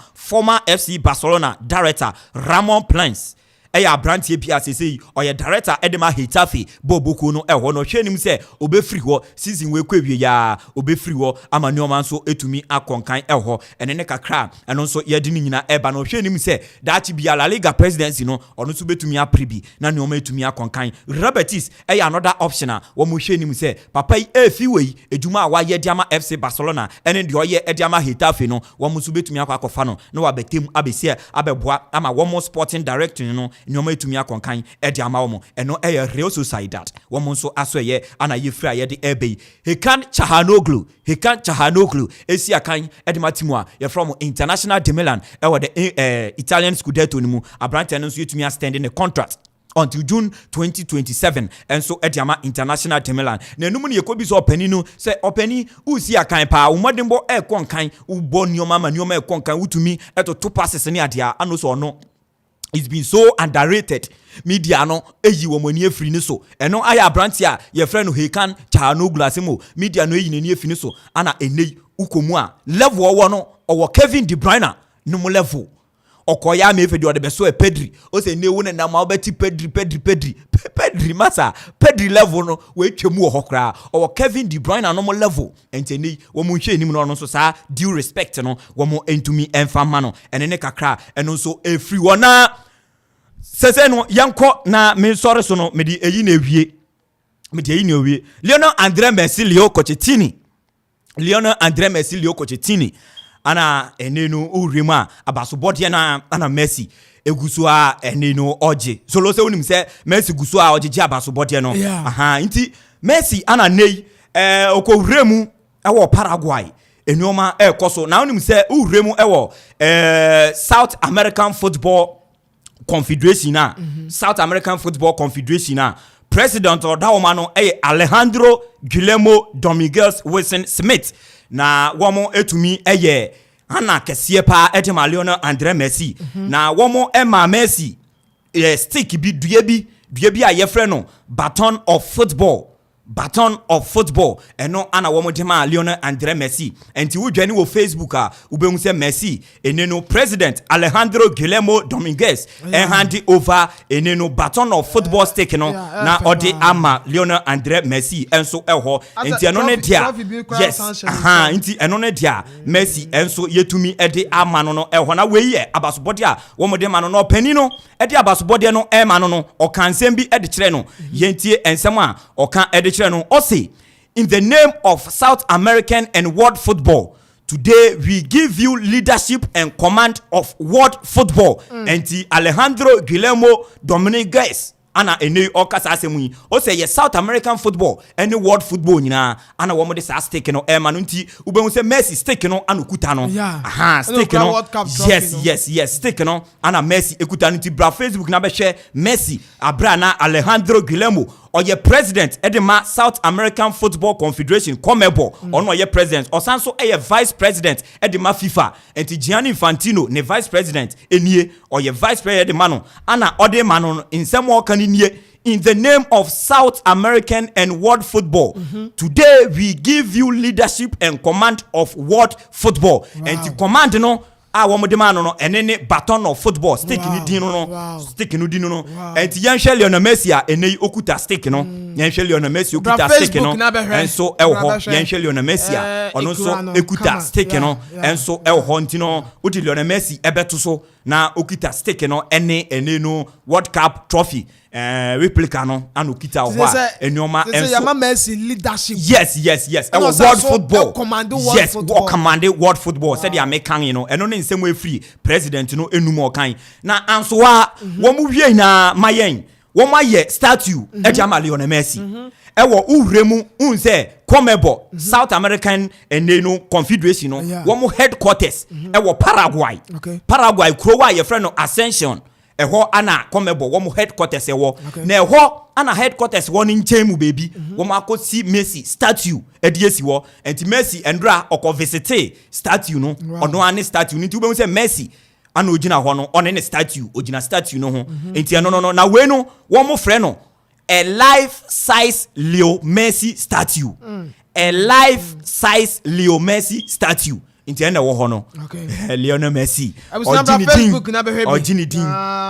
FC Barcelona director Ramon Plans brantie bia say or your director Edema Hitafe Bobuku no no hwenim say obefri ho season we kwawie ya obefri ho ama nneoma nso etumi akonkan ene ne kakra eno nso yedi ni nyina eba no hwenim say that bia La Liga presidency no ono nso betumi aprebi na nneoma etumi akonkan Robertis another option a wo mo hwenim say papa efi wei ejuma wa ye diama FC Barcelona ene de oye ediama Hitafe no wo mo nso betumi akofa no na wa betem abesia abeboa ama wo mo sporting director no nyoma etumi akonkan edi ama wo eno Real Sociedad wo nso aso ye ana yefra ye de ebe Hekan Chahanoglu esi akan edi matimu a ye from International de Milan the Italian Scudetto ni mu abrante no nso yetumi stand in the contract until June 2027 and so Ediama International de Milan na enum ne yekobi so opani no se opani usi akan pa umodembo konkan ubo nyoma ma nyoma konkan utumi to passes ne adea ano so no. It's been so underrated. Media no eyi wo mani afiri ni so. Eno aya branti a ye friend no Hekan Chahanoglu asemo. Media no eyi ni afiri ni so. Ana enei ukomu a level wo no owo Kevin De Bruyne no mo level. Okoya me fe de beso e Pedri. O se newu na ma obeti Pedri masa. Pedri level no we twemu wo hokra. Owo Kevin De Bruyne no mo level. Enteni wo mo hwe nim no so sa due respect no wo mo entumi enfama no. Ene ne kakra eno so e free wona sese no yanko na me sore so no me di eyi na ewie. Me di eyi na ewie. Lionel André Messi Leo Pochettino ana enenu urima abasobode na ana Messi egusu a enenu oje solo se unim se Messi gusu a oje abasobode no nti Messi ana nei okowremu ewo Paraguay enuoma ekoso na unim se uremu ewo South American Football Confederation president of that woman Alejandro Guillermo Dominguez Wilson Smith na womo etumi ana kese pa etema Lionel André Messi na womo ema Messi stick bi dua bi a yefre no baton of football eno ana womo dema Lionel André Messi enti wudwani wo Facebook a ubehun se Messi eneno president Alejandro Guillermo Dominguez hand over eneno baton of football stick no na odi ama Lionel André Messi enso eho enti eno ne dia yes enti eno ne dia Messi enso yetumi edi ama no eho na weye abasobode a womo de ma no pani no edi abasobode no e ma no okansem bi edi kire no yentie ensem a okan edi Ose, in the name of South American and world football, today we give you leadership and command of world football. And Alejandro Guillermo Dominguez ana ene okasa asemu o say South American football any world football nyina ana wo mo de sa stake no e ma no nti ubehun say Messi stake no ana okuta no stake no yes stake no ana Messi ekuta no nti bra Facebook na be hwe Messi abra na Alejandro Guillermo oye president edema South American Football Confederation CONMEBOL ono oye president osanso eye vice president edema FIFA enti Gianni Infantino ne vice president enie oye vice president edema no ana ode ma no nsem o kan nie in the name of South American and world football. Today we give you leadership and command of world football. And to command no one demand no any baton of football stick ni dino no stick no dino no and yanhwe Lionel Messi a enei okuta stick no yanhwe Lionel Messi okuta stick no and so elho yanhwe Lionel Messi a ono so okuta stick no and so elho ntino odi Lionel Messi ebeto so na okuta stick no ene no World Cup trophy replica no and okita ho a enioma and so Messi leadership yes world football yes commanding world football said they are making you know and no nsem we free president no enum okan na anso wa wo mu wie na mayen wo maye statue e jama Lionel Messi e wo uremu unse Comebo South American and no confederation no wo mu headquarters e wo Paraguay krowa ye friend no Ascension eho ana Comebo wo mu headquarters ewo na eho ana headquarters wo ni nchemu baby wo makosi Messi statue ediesi wo enti Messi endra oko visite statue no ono ane statue nti ube se Messi ana ogina ho no one ne statue ogina statue no ho enti no na we no wo mu frɛ no a life size Leo Messi statue a life size Leo Messi statue inti ena wo ho no Lionel Messi Ojinidin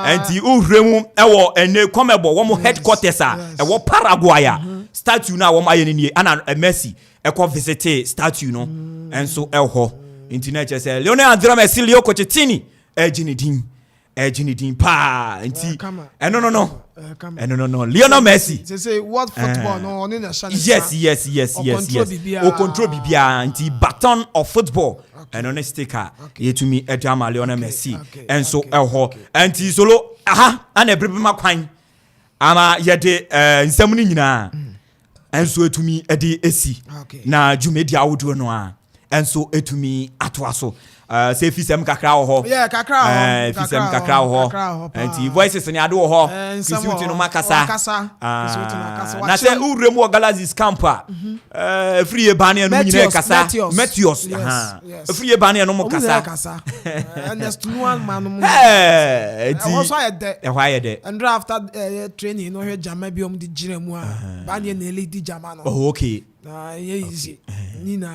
anti uremu ewo ene Comebo wo mo headquarters a ewo Paraguay statue na wo maye ni ana Messi ekọ visite statue no enso elho inti na chese Lionel Andrea Messi Leo Kochitini ejinidin pa inti no Lionel Messi say what football no on na channel yes o control bibia inti baton of football and on sticker yetumi edama Lionel Messi and so elho anti solo ana ebrebe kwan ama yede nsam ni nyina and so etumi ede esi na jumedi awodo no a and so etumi atoaso say fisem kakra ho kakra fisem kakra ho anti voices ni ade ho fisuti no makasa na say uremu Galaxy camper free bane no nyina kasa Metios free bane no mokasa next one man no also ayede and after training no he jama bi di gire mu a bane na ele di jama no okay easy nina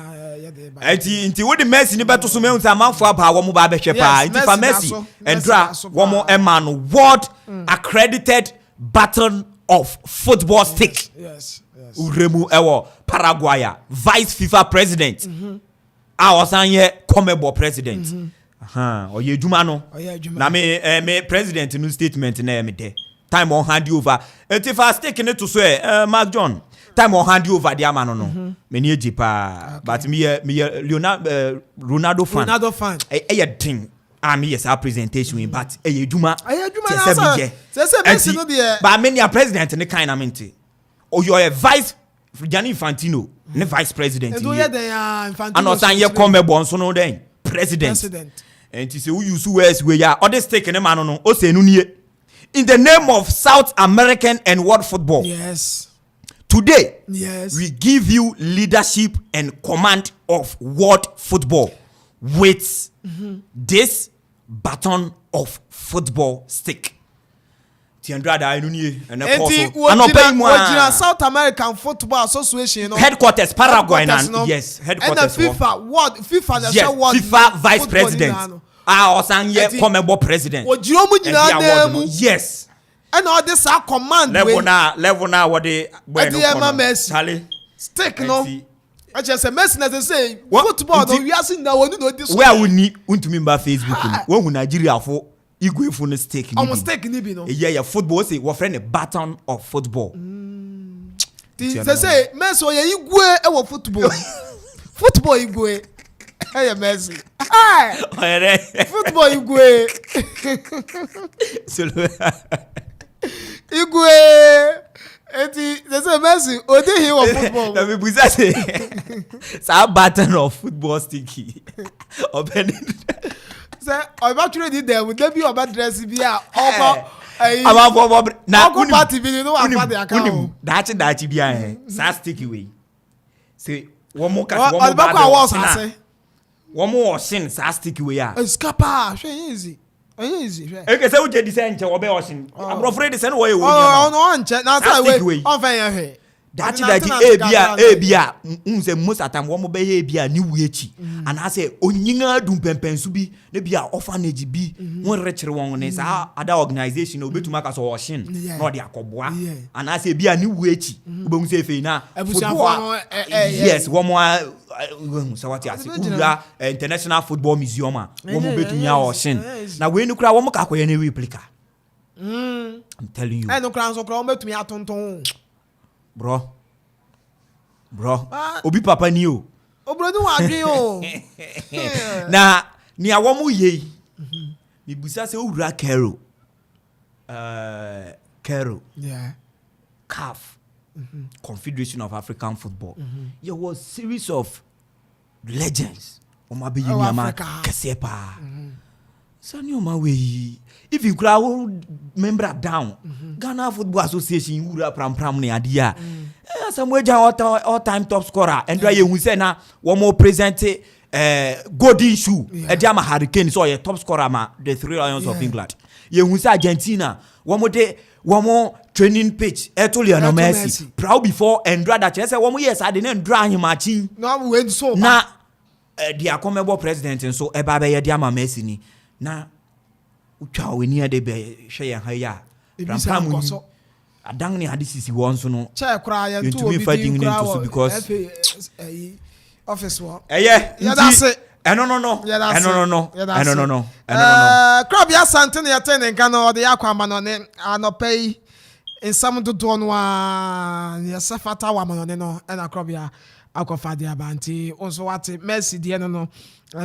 inti wo the Messi ni beto so mehu Amanfo aba wo mo ba be hwe pa inti fa Messi endra wo mo emano world accredited baton of football stick uremu ewo Paraguay vice FIFA president osan ye Comebo president oye djuma no na me president no statement na me de time on hand over inti fa stick ne to so Mark John time on hand over the amano no many ejipa but me Ronaldo fan thing me yes our presentation but eduma say Messi no there but many a president ne kind of mente or you are vice Gianni Infantino ne vice president and Infantino and osan ye Comebo nso no den president and you say who use words we ya other stake ne man no o say no nie in the name of South American and world football. Yes. Today, we give you leadership and command of world football with this baton of football stick. Tiandrada Inunie and a South American Football Association headquarters Paraguay yes headquarters and FIFA FIFA vice president Osanye Comebo president yes and all this are command level now what they Messi stick no I just say Messi na say football no we are seeing now we know this where we need untumi mba Facebook when Nigeria for igwe for no stake ni almost stake ni bi no yeah football say we friend a baton of football they say Messi o ye igwe e wo football football igwe hey Messi football igwe igwe eti they say Messi o dey here of football na me buza say sa baton of football sticky open say o ba try dey there with be oba dress bi a oko Amanfo na oko party bi no wa fa dey account dachi bia sa sticky way say one more cat one more sin sa sticky way a escapa hwe easy easy eke say uje descent obe osin abrofre de say no way wo no nche na say we on fan that ebia unse most at time wo mo be ebia ni wuechi and I say onyinga dum pempensu bi na bia orphanage bi won rechere won ne sa other organization obetuma ka so oshin no de akoboa and I say bia ni wuechi obehun say fe na football yes wo mo so what you say ura international football museum wo mo betumi a oshin na we ni kura wo mo ka koye na replica I'm telling you no kura so kura wo betumi atonton bro obi papa ni o obro ni wa adwen o na ni awomu ye mi busa se owura Kero CAF Confederation of African Football there was series of legends o ma be yi ama kese pa sani o ma we if you crowd member down Ghana Football Association wura pram ne ade a Samuel all time top scorer and why you say na one more present golden shoe e dia ma Hurricane so ye top scorer ma the Three Lions of England you say Argentina one more training pitch Lionel Messi proud before and that say one more yes I didn't draw him matching no we so na the Akropong president and so e ba be ye dia ma Messi ni na utwa we ni de be hwe ye ha ya pram adang ni hadisi won so no che kra ya ntu obi fighting into so because office work that's it no crab ya sante na yete ne nka no de yakwamba no ne anopai ensam dodo no a ya safata wa no ne no na crab ya akofa de abanti onso wate Messi de no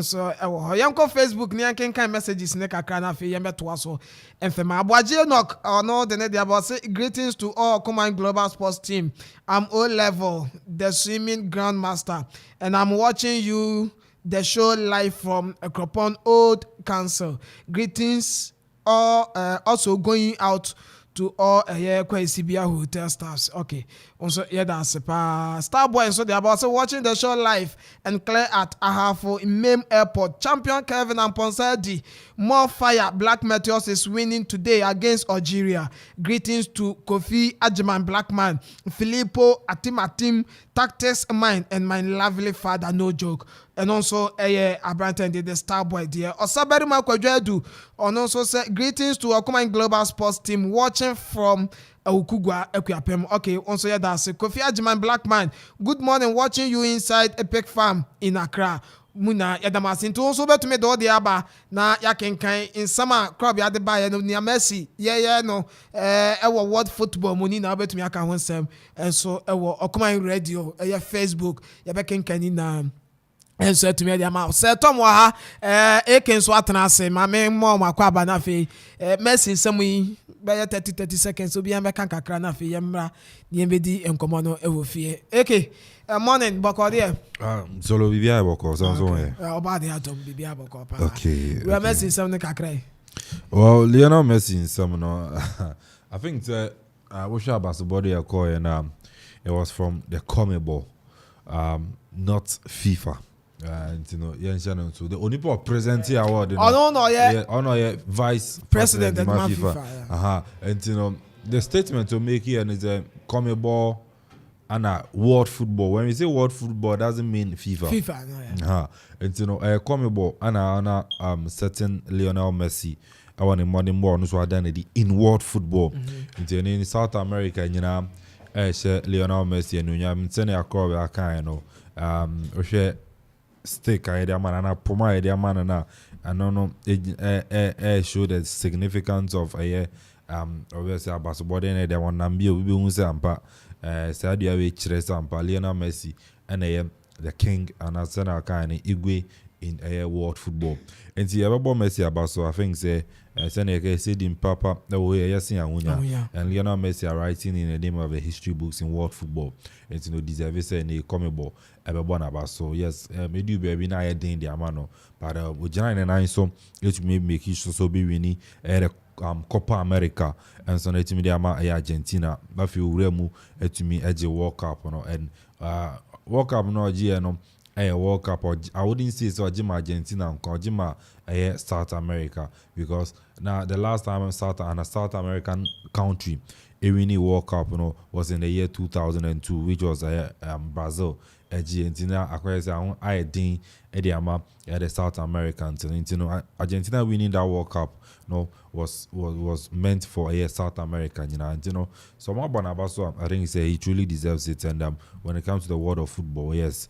so ewo yanko Facebook ni yankenkan messages ne kakra na fe yembeto aso enfema aboaje nok no de ne de about say greetings to all Okoman Global Sports team. I'm O level the swimming grandmaster and I'm watching you the show live from Akropong Old Council. Greetings all also going out to all Sibia hotel staffs. Okay. Also, that's Starboy, so they are about watching the show live and clear at Amanfo in Mem Airport. Champion Kevin and Ponsadi. More fire. Black Meteors is winning today against Algeria. Greetings to Kofi Ajiman Blackman, Filippo Atimatim, Tactics Mine, and my lovely father, no joke. And also, Abranten did the Starboy dear. Also, Barima Kwajedu. And also, say greetings to Okoman Global Sports team watching from Akropong-Akuapem. Okay, also that's Kofi Ajiman Blackman. Good morning, watching you inside Epic Farm in Accra. Muna yadamasin to also bet me do the aba na yakenkan in summer crop ya de buy no near Messi. No ewo world football money na bet me aka wonsem. And so ewo Okoman radio Facebook ya bekenkan na and so to me the amount say Tom wa ha eken so atena ase ma me mo makwa ba na fe Messi samu by 30 seconds so be am kan kakra na fe yemra ni embedi enkomo no ewo fie okay morning boko there solo bibia boko so oba dey atom bibia boko pa okay we are Messi some kakra well Lionel Messi some no I think we should about the body I call and it was from the CONMEBOL not FIFA. And you know, so the only present here award. Vice President of FIFA. And you know, the statement to make here is a CONMEBOL and a world football. When we say world football, doesn't mean FIFA. And you know, CONMEBOL and a certain Lionel Messi. I want a money more no so identity in world football. And in South America, you know, Lionel Messi and you know, sending a call back, you know, stick idea man and poma idea man and I don't know show the significance of obviously basketball then there one nambi we be say ampa Sadio we chire ampa Lionel Messi and the king and Arsenal kind igwe in world football and see everybody Messi about so I think say said in papa the way yes and Lionel Messi are writing in the name of the history books in world football and you know deserve say in CONMEBOL everyone about so yes me do baby na I dey the amano but we join and so it may make it so be winning Copa America and so let me the ama Argentina but feel remu to me edge World Cup no and World Cup no GN no a World Cup, or I wouldn't say so Jim Argentina or Jim South America, because now the last time a South American country a winning World Cup, was in the year 2002, which was Brazil. Argentina, I think the South Americans, Argentina winning that World Cup, was meant for a South American, So I think he truly deserves it. And when it comes to the world of football, yes,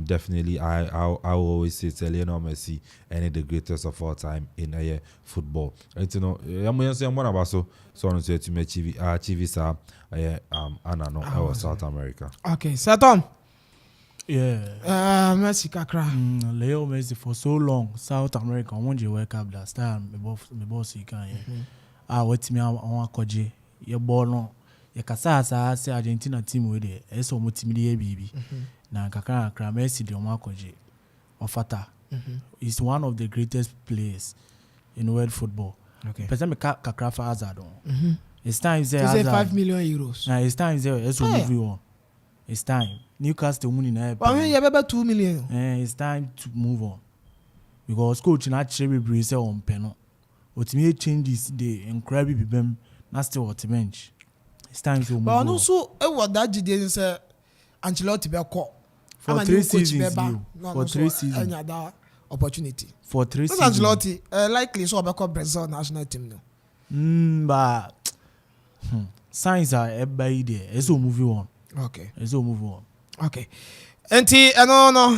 definitely, I always say it's Lionel Messi, and the greatest of all time in football. And I'm so on to me achieve South America. Okay, Satom. Yeah. Messi kakra. Leo Messi for so long. South America, when you wake up that time, me boss you can. What me I want koje. Your ball no. Your kasa say Argentina team with it. Eso mo team the baby. Na kakra Messi de want koje. Ofata. He's one of the greatest players in world football. Okay. Person me kakra for Hazard. It's time say Hazard. 5 million euros. Nah, it's time say eso move on. It's time. Newcastle money na. But when you have 2 million. It's time to move on. Because coach na cherry brace on peno. What me changes the incredible bibem na still what bench. It's time to move on. But also what that did say Ancelotti be call. For 3 seasons. For 3 seasons. Any other opportunity. For 3 seasons. Ancelotti likely so be call Brazil national team no. But signs are everybody there. It's all move on. Okay. It's all move on. Okay. Enti no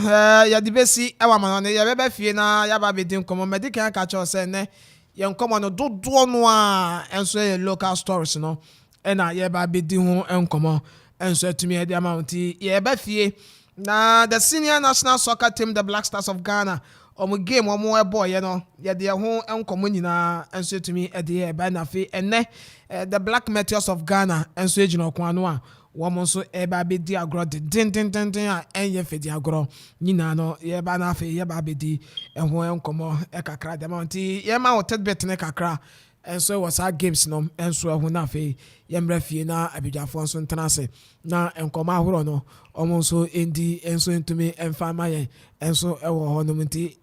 ya dibesi ewa manone ya bebe fie na ya ba bedin komo medical ka cho se ne ye nkomo no dodo no a enso ye local stores no e na ye ba bedin ho enkomo enso atumi e di amount ye be fie na the senior national soccer team the Black Stars of Ghana omo game omo e boy ye no ye de ho enkomo nyina enso atumi e de e ba na fe enne the Black Meteors of Ghana enso e jino kwa no a woman so eba be di agro din a enye fe di agro nyina no ye ba na fe ye ba be di enho enkomo e kakra de monti ye ma hotel bet ne kakra enso was our games no enso ehun na fe ye mra fie na abidjafo so ntana se na enkomo ahoro no omo so endi enso ntumi emfa ma ye enso ewo ho no mti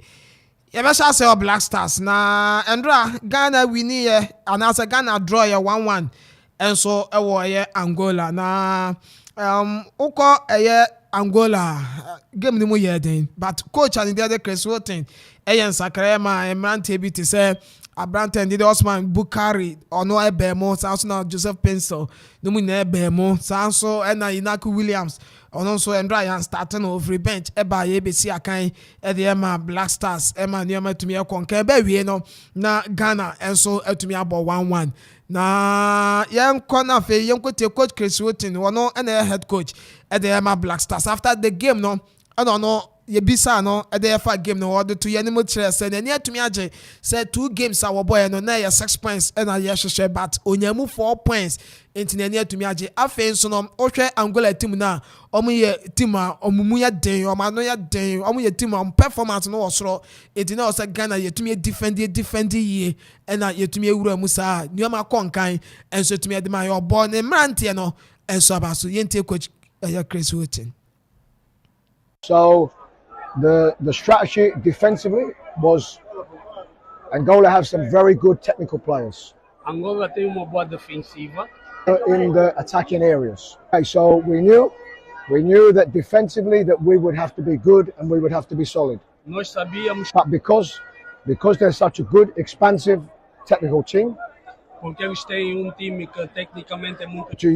ye be sha say Black Stars na endra Ghana wini ye anasa Ghana draw ye 1-1 enso ewo ye Angola na uko eye Angola game ni mo ye den but coach and the other Chris Wilton eyen sakrema emrante bi ti say Abrante ndi Osman Bukari ono ebemo sanso na Joseph Pencil no mu na ebemo sanso na Inaku Williams ono so endra yan starting over bench eba ye be si akan e de ma Black Stars e ma niam atumi ekonka be wie no na Ghana enso atumi abo 1-1 na yen kona fe yen ko te coach Chris Wilton wono na head coach e de ma Black Stars after the game no no ye bisa no e de fa game no order to ye ni mo kire se na ni atumi age say 2 games our boy no na ye 6 points e na ye hwehwe but onyamu 4 points enti na ni atumi age afen so no ohwe Angola team na omu ye team a omumu ya den omano ya den omu ye team am performance no osoro enti na o say Ghana ye tumi defend ye e na ye tumi ewura mu sa ni ma konkan enso tumi de ma ye obo ne mrante no enso abaso ye ntie coach Chris Wilton. So the strategy defensively was Angola have some very good technical players. Angola tem uma boa defensiva. In the attacking areas. Okay, so we knew that defensively that we would have to be good and we would have to be solid. Nós sabíamos, But because they're such a good, expansive technical team, porque eles têm time que tecnicamente é muito. to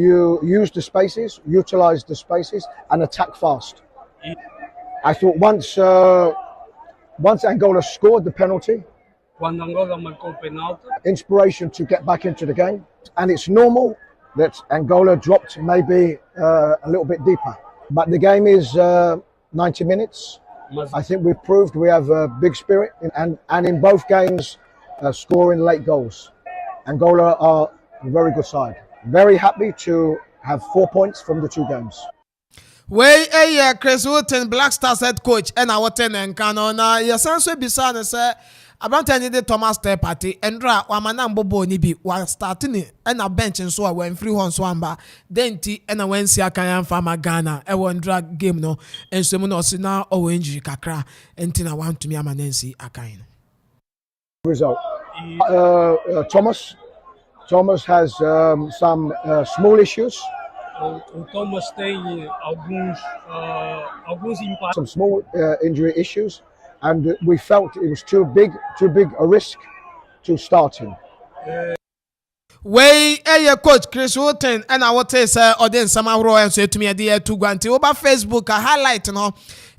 use the spaces, utilize the spaces and attack fast. I thought once Angola scored the penalty, Quando Angola marcou o penalti, inspiration to get back into the game. And it's normal that Angola dropped maybe a little bit deeper. But the game is 90 minutes. mas I think we've proved we have a big spirit and in both games scoring late goals. Angola are a very good side. Very happy to have 4 points from the 2 games. Wey Chris Wilton Black Stars head coach and our ten and Kano na yesanso bisa ne say Abrante ni de Thomas Step party endra wa mana mbobo ni bi wa start ni na bench nso a wan free hon so amba denti na wan si akan fama Ghana e won ndra game no enso mu no si na o wan injury kakra enti na wan tumi amanensi akan. Result. Thomas has some small issues. O Thomas tem alguns impactos. Some small injury issues, and we felt it was too big a risk to start him. Wey coach Chris Wooten and I would say Odin Samaro and say to me the two guanti over Facebook a highlight no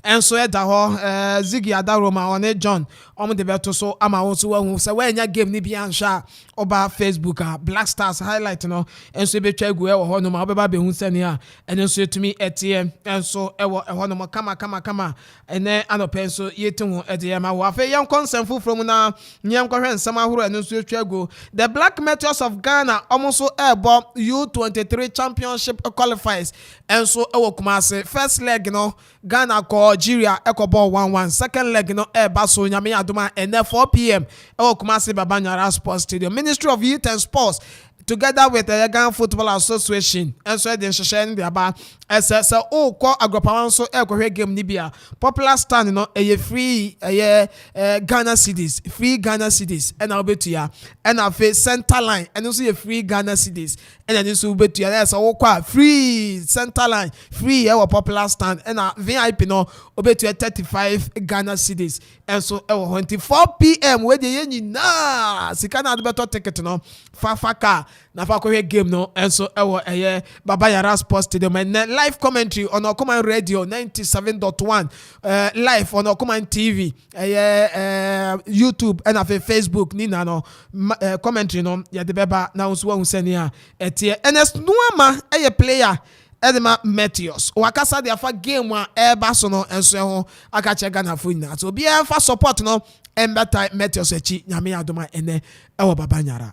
and so da ho Ziggy Adaroma on it John the beto so ama also who say when ya game ni bi ansha over Facebook Black Stars highlight no and so be twa gu e wo ho no ma obeba be hu sane a and so to me ATM and so e wo ho no kama and then anopen so yetin ho ATM ma wo afa yan consent from na nyam kwahwe nsama horo and so twa gu the Black Meteors of Ghana almost ebo U23 championship qualifiers and so e wo Kumasi first leg no Ghana ko Nigeria Ecobo 1-1 second leg no baso nyame adoma and 4 p.m. Kumasi Babanyara Sports Stadium. Ministry of Youth and Sports together with the Ghana Football Association and so the share the aba so ko Akropong so game nibia popular stand no free Ghana cedis free Ghana cedis and obetu ya and afa center line and also free Ghana cedis and then so obetu ya so kwa free center line free popular stand and VIP no obetu 35 Ghana cedis and so 4 p.m. where the yen na sikana adbeto ticket no fafaka na fa ko game no and so Babanyara Sports Stadium and live commentary on Okoman Radio 97.1 live on Okoman TV YouTube and Facebook nina no commentary no ya de beba na unso hu senia etie Ernest Nuama player Edema Meteors wakasa de afa game a eba so no enso ho aka che Ghana fo nyina so bia fa support no embeta Meteors echi nyame adoma ene ewo Babanyara.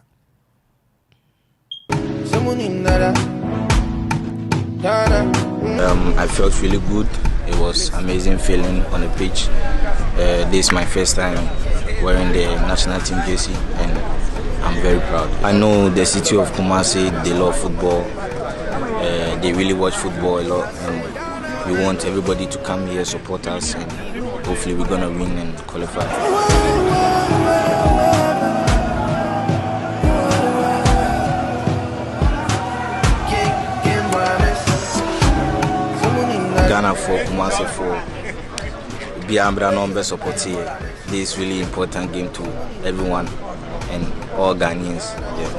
I felt really good. It was amazing feeling on the pitch. This is my first time wearing the national team jersey and I'm very proud. I know the city of Kumasi, they love football. They really watch football a lot and we want everybody to come here, support us and hopefully we're gonna win and qualify. Ghana for Kumasi for Biambra number support here. This is really important game to everyone and all Ghanaians. Yeah.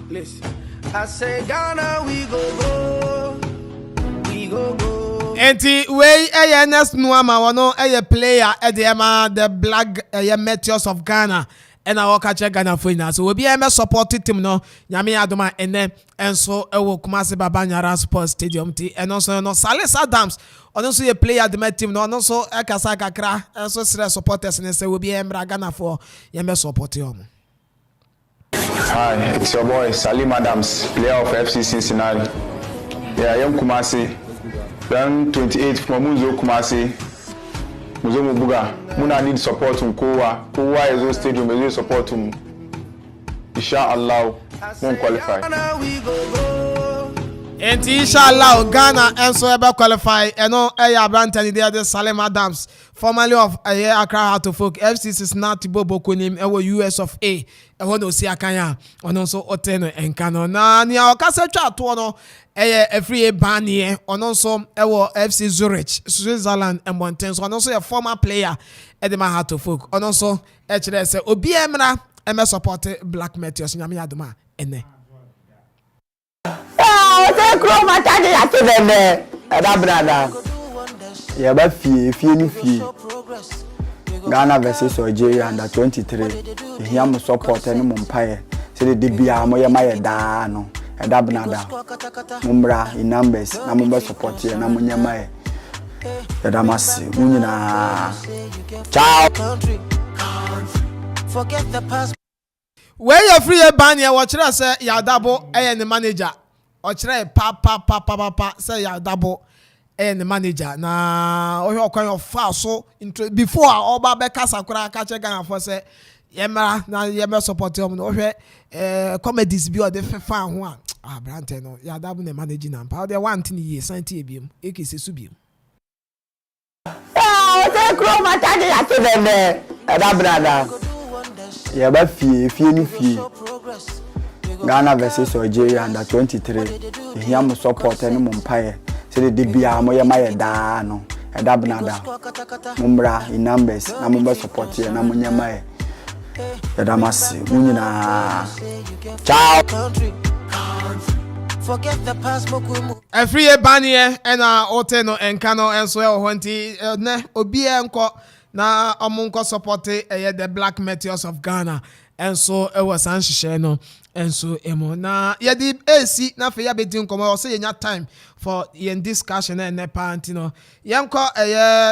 Listen, I say Ghana we go. Enti wey Ernest Nuama wono player the Black Meteors of Ghana and I catch Ghana for now. So we be a supported team no nyame adoma ene enso ewo Kumasi Babanyara Sports Stadium ti and also no Salis Adams also a player the team no also ekasa kakra enso sere supporters ne say we be emra Ghana for yeme support him. Hi, it's your boy Salim Adams, player of FC Cincinnati. Yeah, I am Kumasi. Then 28 from Muzo Kumasi. Muzomo Buga, Muna need support from Kowa is a stadium, we support him. Inshallah, won't qualify. And inshallah, Ghana and so ever qualify. And no Aya Branton, the Salim Adams, formerly of Accra to Folk, FC Cincinnati Bobo Kunim, US of A. I want to see Akanya, and also Oteno and Canon. Now, near Casa Chatuano, a free Barney, and also FC Zurich, Switzerland, and Montens, and also a former player at the Mahato Folk, and also HDS Obiemra, and supported Black Meteors in Yamiadoma, and Ghana versus Nigeria under 23. Here mo support any umpire. Say the DBA mo ye my da no. Eda bnada. Mumbra in numbers. Na mumba support here na munya my. Eda masi. Munyina. Ciao. Forget the past. Where you free a ban here, watch us say ya double the manager. Or try pa say ya double and the manager na o kind of far so before oba beka sakura ka che Ghana for say yemra na yemra support him no hwe comedies bi o de fa ho a brante no ya da bu na manage na pa de one thing ye santi ebiem ekese su biem say crow ma tade ya ke bebe da brada ya ba fie ni fie Ghana versus Algeria under 23 here mo support any mo mpaye say the bia mo ye maye da no e da brada mo mbra in numbers na mo be support here na mo nyama e da masi mo nyina ciao Forget the past, every banye ena oteno enkano enso e honti ne obi enko na omunko support the Black Meteors of Ghana enso e was anhye no enso emo na yedi AC na fe ya bedi nkomo o say yenya time for yen discussion and parent no yenko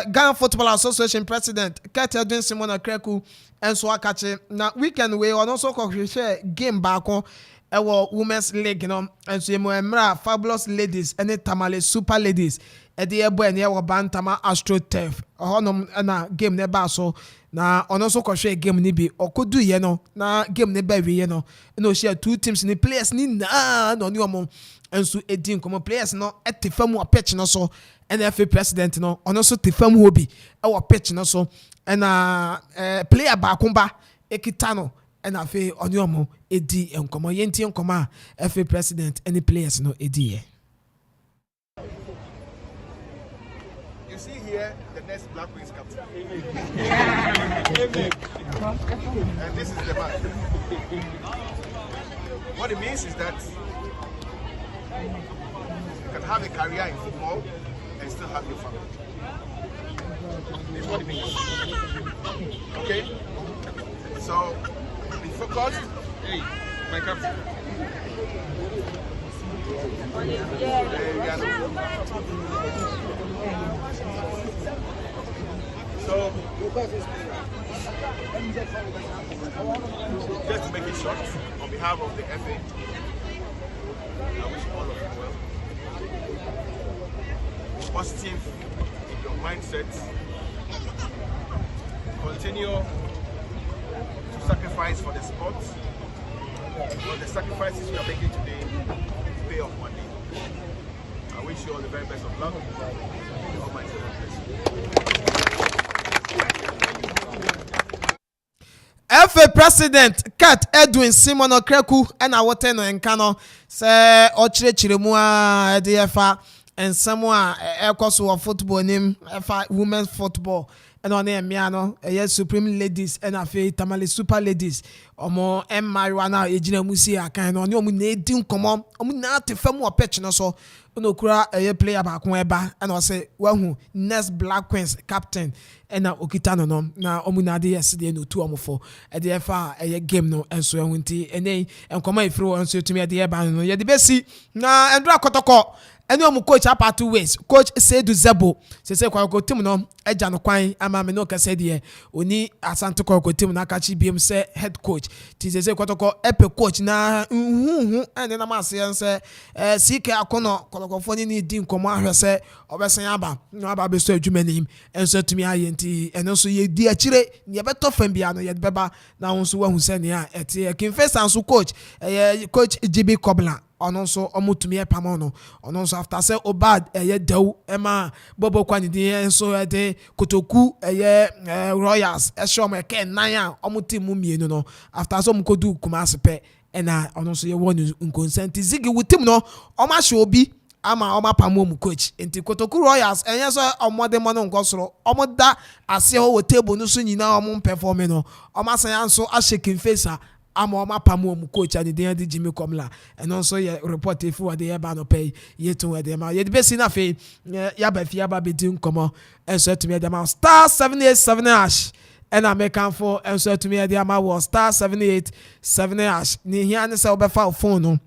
Ghana Football Association president Kate Edwin Simon Akreku enso akache na weekend we on also share game back on our women's league no and so emra fabulous ladies and tamale super ladies e dey ebo and our bantama astro turf honom na game ne ba so na ono so kohwe game ni bi okodu ye no na game ne ba wi ye no no share two teams ni players ni na no ni omo enso edin komo players no etefam wa pitch no so NFA president no ono so tefam ho bi e wa pitch no so na player ba kumba ekitano and I feel on your mo edi enkomo yenti enkoma FA president any players no edi. You see here the next Black Queens captain. And this is the man. What it means is that you can have a career in football and still have your family. That's what it means. Okay? So be focused. Hey, my captain. So, just to make it short, on behalf of the FA, I wish all of you well. Positive in your mindset. Continue to sacrifice for the sport. But the sacrifices you are making today pay off one day. I wish you all the very best of luck. The Almighty will bless you. FA President Kat Edwin Simon Okreku and our ten and Kano say Ochirechiremua DFA and someone Ekosu football name FA women's football. And on there, Miano, yes, Supreme Ladies, and I feel Tamale Super Ladies, or more M. Marijuana, Ejina Musia, kind on your Munadin common, not to film more pitch, no so, Unokura, a player back weba, and I say, well, who next Black Queens captain, and now Okitano, no, now Omunadi yesterday, no 2 or 4, at the FA, a game, no, and so I went and then, and come my through and so to me at the airban, no, yet the best see, now, and Drakotoko. And no coach up 2 ways. Coach said to Zebo, say kwa ko team no eja no kwan ama me no ka said here. Oni asante kwa ko team na kachi biem say head coach. Ti say kwatoko epe coach na and na ma say say CK akono kolokofo ni di nkomo ahwe say obesan aba no aba be so adwuma nim enso tumi ayenti eno so ye di akire ne beto fam bia no ye beba na wonso wahu say ne a ete kinfesa nso coach coach GB Kobla ono so omutumi epamo no ono so after say obad dew ema bobo kwani di so de kotoku royals shom ken nan a omuti mu mienu no after so mkodu kumase pe ena ono so ye wonu nkonsent zigi wutim no oma hye obi ama oma pamo mu coach enti kotoku royals enye so omode mo no nkosoro omoda ase ho table no so nyina omum perform no oma san anso ashekin face ama oma pamo mu coach and dey di Jimmy Komla and also ye report if we dey ba no pay ye to we dey ma ye be si na fe ya ba fi ya ba be di nkomo and so to me dey ma star 787 hash and Amanfo and so to me dey ma was star 787 hash ni hia ne se obefa phone no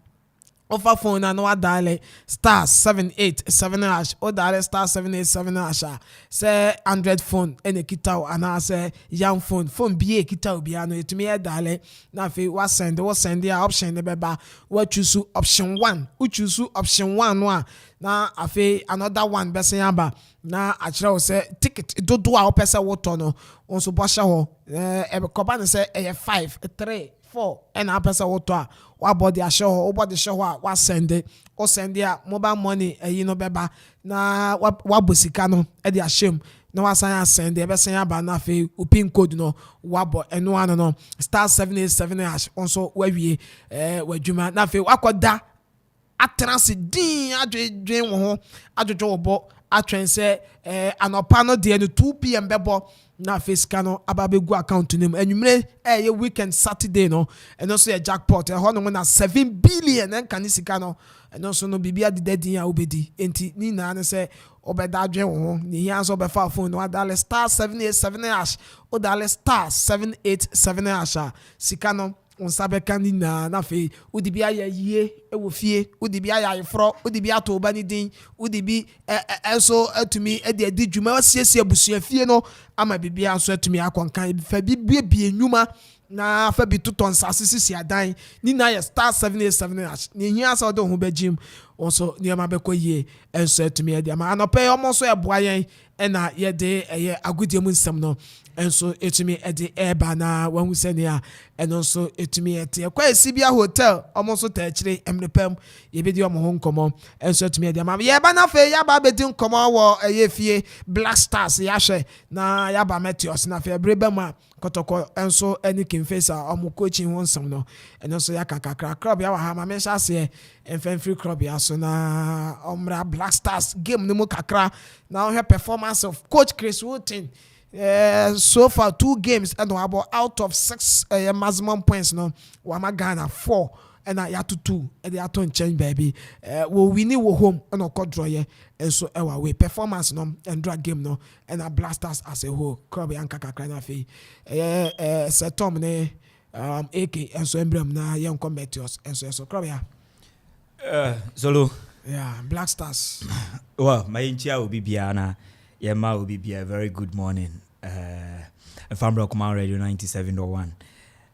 Offer phone and no dial star 787 hash or dial star 787 hash. Say 100 phone any kita and I say young phone be a kita biano to me a dial. Now if was send the option the beba what choose option 1 who choose option 1 now I feel another one best yamba now actually say ticket do our pesa water no on so basha ho coban say 5 3 4 and a pesa water. What body a show, what the show, what send it, or send their mobile money, you know, beba. Na what busikano, Eddie Ashim. No, I send the best about nothing, pin code, no, wabo, and no one, no, star 787 hash, also where we, where you might nothing, what could that? A transit, I dream home, I do I train say, an opano de 2 p.m. bebo. Na face cano ababe go account to name and you may a weekend Saturday no and also a jackpot a honor 7 billion and can see cano and also no bibia the dead in obedi enti ni na say obeda dwen ni hands over phone no dollar star 787 hash o dollar star 787 hash sikano on sabe kanina na fe udibia ya yie ewo fie udibia ya ifro udibia to ba ni din udibi eso atumi e de djuma wasiesie abusua fie no ama bibia so atumi akonkan fa bibia enuma na fa bituton sasisi adan ni na ya star 787 hash ni hia so do ho begim also ni ma be koyie enso atumi e de ama anope omo so e boa yen e na ye de eye agudie mu nsam no enso etumi e de eba na wahu senia eno so etumi ete kwa Sibia hotel omo so ta kire emrepam ye be di omo ho nkomo enso etumi e de ama ye ba na fe ya ba be di nkomo wo eye fie Black Stars ya hwe na ya ba Meteors na fe brebe ma kotoko enso eni kinfesa omo coaching ho nsam no eno so ya kakakra club ya wa ha ma me sha se enfan free club ya so na omra Black Stars game no mu kakra na her performance of coach Chris Wooten. So far 2 games and about out of 6 maximum points no wama Ghana 4 and I had to 2 and they had to change baby we need wo home and o draw ye and so our way performance no and drag game no and a blasters as a whole club yanka kakra na fe setom ne AK and so emblem na young Meteors and so club ya Zolo yeah Black Stars well my inchia will be biana Yema will be a very good morning. From Okoman Radio 97.1.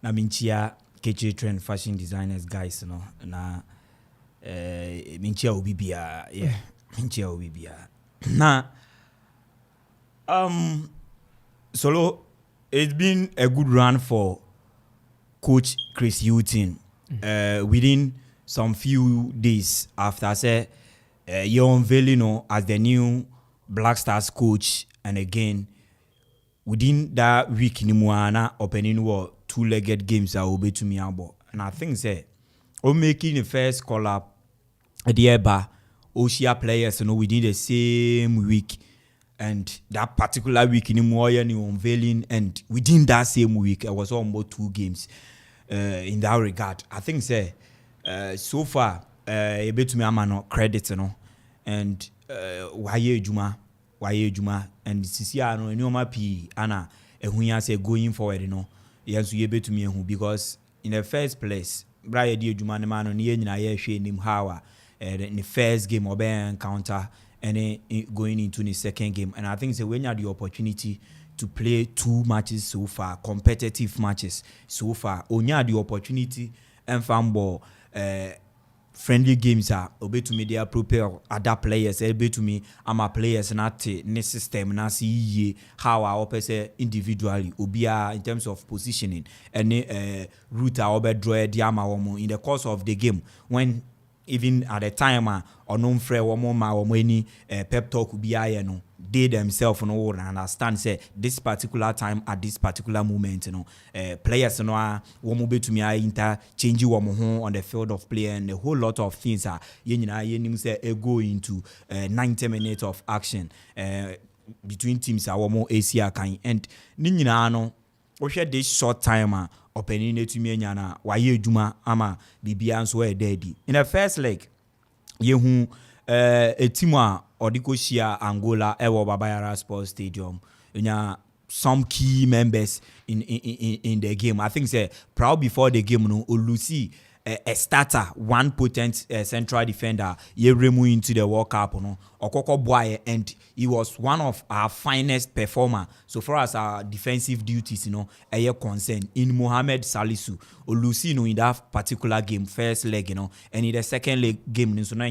Na minchia KJ Trend Fashion Designers guys, you know. Na minchia will be yeah. Minchia will be na Solo, it's been a good run for Coach Chris Wooten. Within some few days after I say you're unveiling as the new Black Stars coach, and again within that week ni muana opening war 2-legged games are obey to me abo, and I think say making the first call up at the eba Oshia players within the same week, and that particular week ni muaya ni unveiling, and within that same week I was almost 2 games in that regard. I think say so far obey to me amano credit and waye juma and sisia no anyoma pi ana ehunya say going forward yenso ye betumi ehu, because in the first place braye di juma ne man no ye nyina ye hwe nim how in the first game obe encounter and going into the second game, and I think say when you had the opportunity to play 2 matches so far, competitive matches so far, onya the opportunity and fanball friendly games are obey to me, they are prepare other players, obey to me, I'm a players not ne system na see how I operate individually obia in terms of positioning and route I obey draw diama in the course of the game, when even at the time or no free or any pep talk could be no they themselves and understand say this particular time at this particular moment players one be to me interchange on the field of play, and a whole lot of things are say go into 90 minutes of action between teams are more ACR kind, and no we share this short time opening to me nyana waye juma ama bibia so e daddy in the first leg yehu a team odiko shia Angola ewo Babayara Sports Stadium some key members in the game. I think say proud before the game no Olusi a starter, one potent central defender, Yeremu into the World Cup, no, Okoko Boye, and he was one of our finest performer. So far as our defensive duties, a concern in Mohamed Salisu, Olusi, in that particular game, first leg, and in the second leg game, so now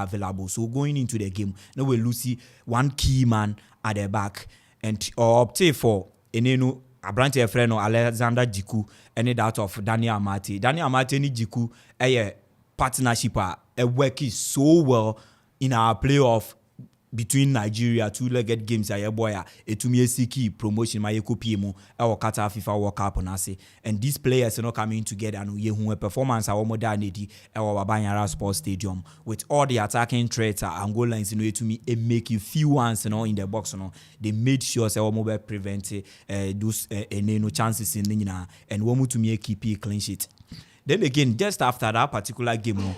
available. So going into the game, now we Lucy one key man at the back, and opted for Enenu. Abranti friend Alexander Jiku and that of Daniel Amate. Daniel Amate ni Jiku a partnership working so well in our playoff between Nigeria, two-legged games a boy etumi siki promotion my copy mu our Qatar FIFA World Cup on us. And these players are not coming together and we have performance our modernity our Banyara Sports Stadium with all the attacking threats Angolans to me and make you few ones in the box they made sure say mobile prevent those no chances in and want to me keep a clean sheet. Then again just after that particular game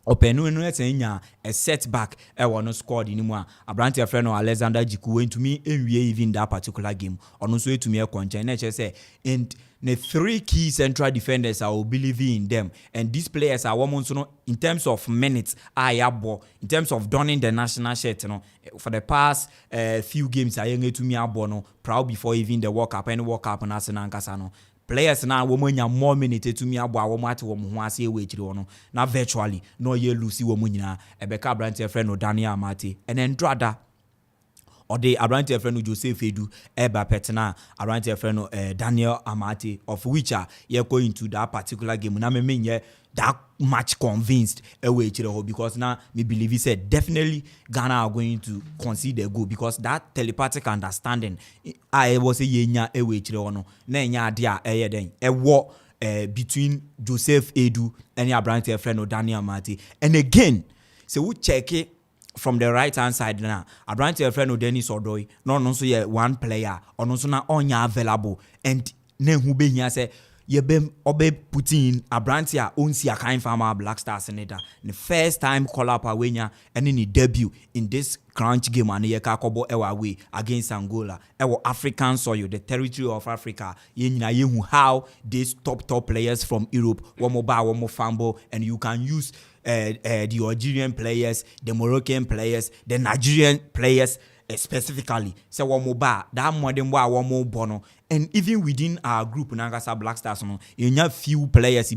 Openu a setback no scored anymore. Abranti friend Alexander Jiku went to me and we even that particular game. Also to me a content say and the three key central defenders I will believe in them. And these players are almost in terms of minutes in terms of donning the national shirt for the past few games I to me proud before even the World Cup and World Cup and Asankasano. Players now woman more minutes to me about what we wait on now virtually no ye Lucy woman Ebeka Branty friend or Daniel Amate and then Drada or the Abranti friend Joseph Edu Eba Petena Abranti friend Daniel Amate of which you're going to that particular game na me that much convinced away because now me believe he said definitely Ghana are going to concede a goal because that telepathic understanding I was a yenya away no na nya dia den a war between Joseph Edu and Abranti friend Daniel Amate and again so we check it from the right hand side now Abranti friend Dennis Odoi no so ye one player or no so na onya available and ne hu be here say Yebem obe Putin Abrantia onsi a kind farmer Black Stars senator. The first time call up Awenya and in the debut in this crunch game and yeka kobo ewa way against Angola. Ewa African soil, the territory of Africa. Yehu how these top players from Europe, one more fambo, and you can use the Algerian players, the Moroccan players, the Nigerian players. Specifically, say one more bar, that more than one more bono, and even within our group, Nangasa Black Stars, you have few players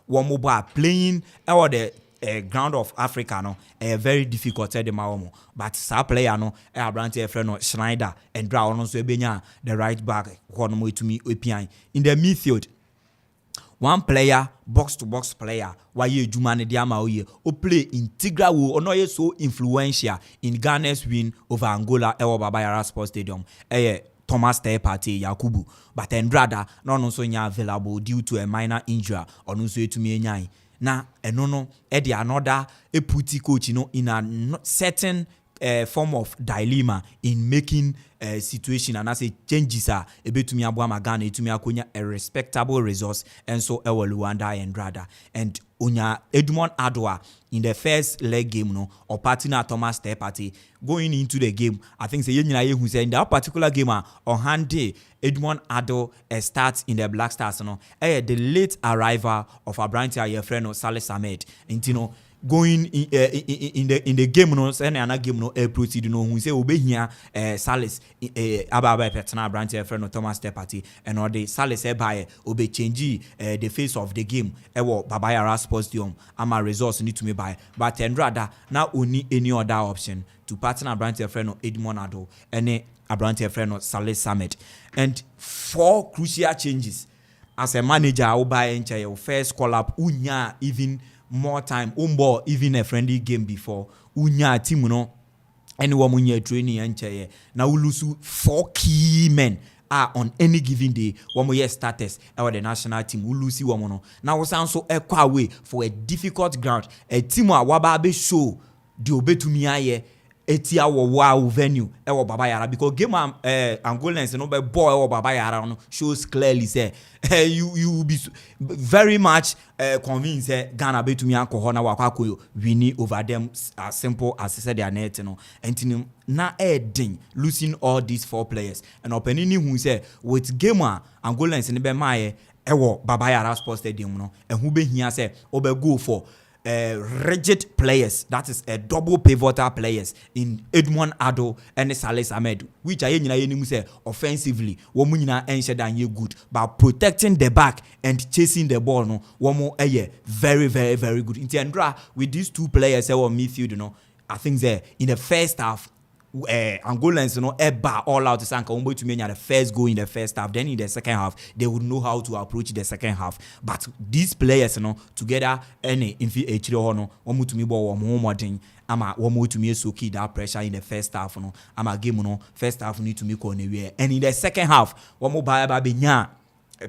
one more bar playing over the ground of Africa, a very difficult the Maomo. But sa player a Branty friend Schneider and draw on the right back, one more to me in the midfield. One player, box-to-box player, why you Jumane Diama who play integral role or not so influential in Ghana's win over Angola Ewa Babayara Sports Stadium. Thomas Tepate Yakubu, but then rather non so available due to a minor injury or no so to me nyai. Na enono edi another a putty coach in a certain form of dilemma in making situation and as a changes a bit to me abuama Ghana to me akonya a respectable resource and so ewa Luanda and Rada and Unya Edmond Adwa in the first leg game or partner Thomas Tepati going into the game. I think say who said in that particular game on hand day Edmond Ado starts in the Black Stars the late arrival of Abranti your friend Salis Ahmed and going in the game and another game proceed who say obey here Salis Ababa Petana Branty friend Thomas Tepati and or the Salis by obey change the face of the game Babayara Sports Stadium ama resource need to me buy but and rather now only any other option to partner Branty friend Edmond Ado and Abranti friend Salis Summit and 4 crucial changes as a manager I will buy your first call up unya even more time ball even a friendly game before unya team anyone when you're training and now we lose 4 key men are on any given day one more year starters or the national team we lose one now we sound so away for a difficult ground a team wababe show the obey to me aye eti wow venue ewo Babayara because game Angolans no be boy ewo Babayara shows clearly say you will be very much convinced Ghana be to me alcohol na wakwakoyo winning over them as simple as I said their net and na edin losing all these 4 players and openini who say with game Angolans in be my ewo Baba Yara Sports Stadium no and who be here say go for rigid players, that is a double pivotal players in Edmond Ado and Salis Ahmed, which I say offensively womunyina ensure than you good, but protecting the back and chasing the ball no one more very very good. In Tiandra with these two players our midfield, you know, I think there in the first half Angolans, you know, all out to Sanka Umbo to the first goal in the first half. Then in the second half, they would know how to approach the second half. But these players, you know, together, any in the H1, Omu to me, more thing. Ama womo to me so key that pressure in the first half, you know. Ama game, you know, first half need to make on the and in the second half, womo by benya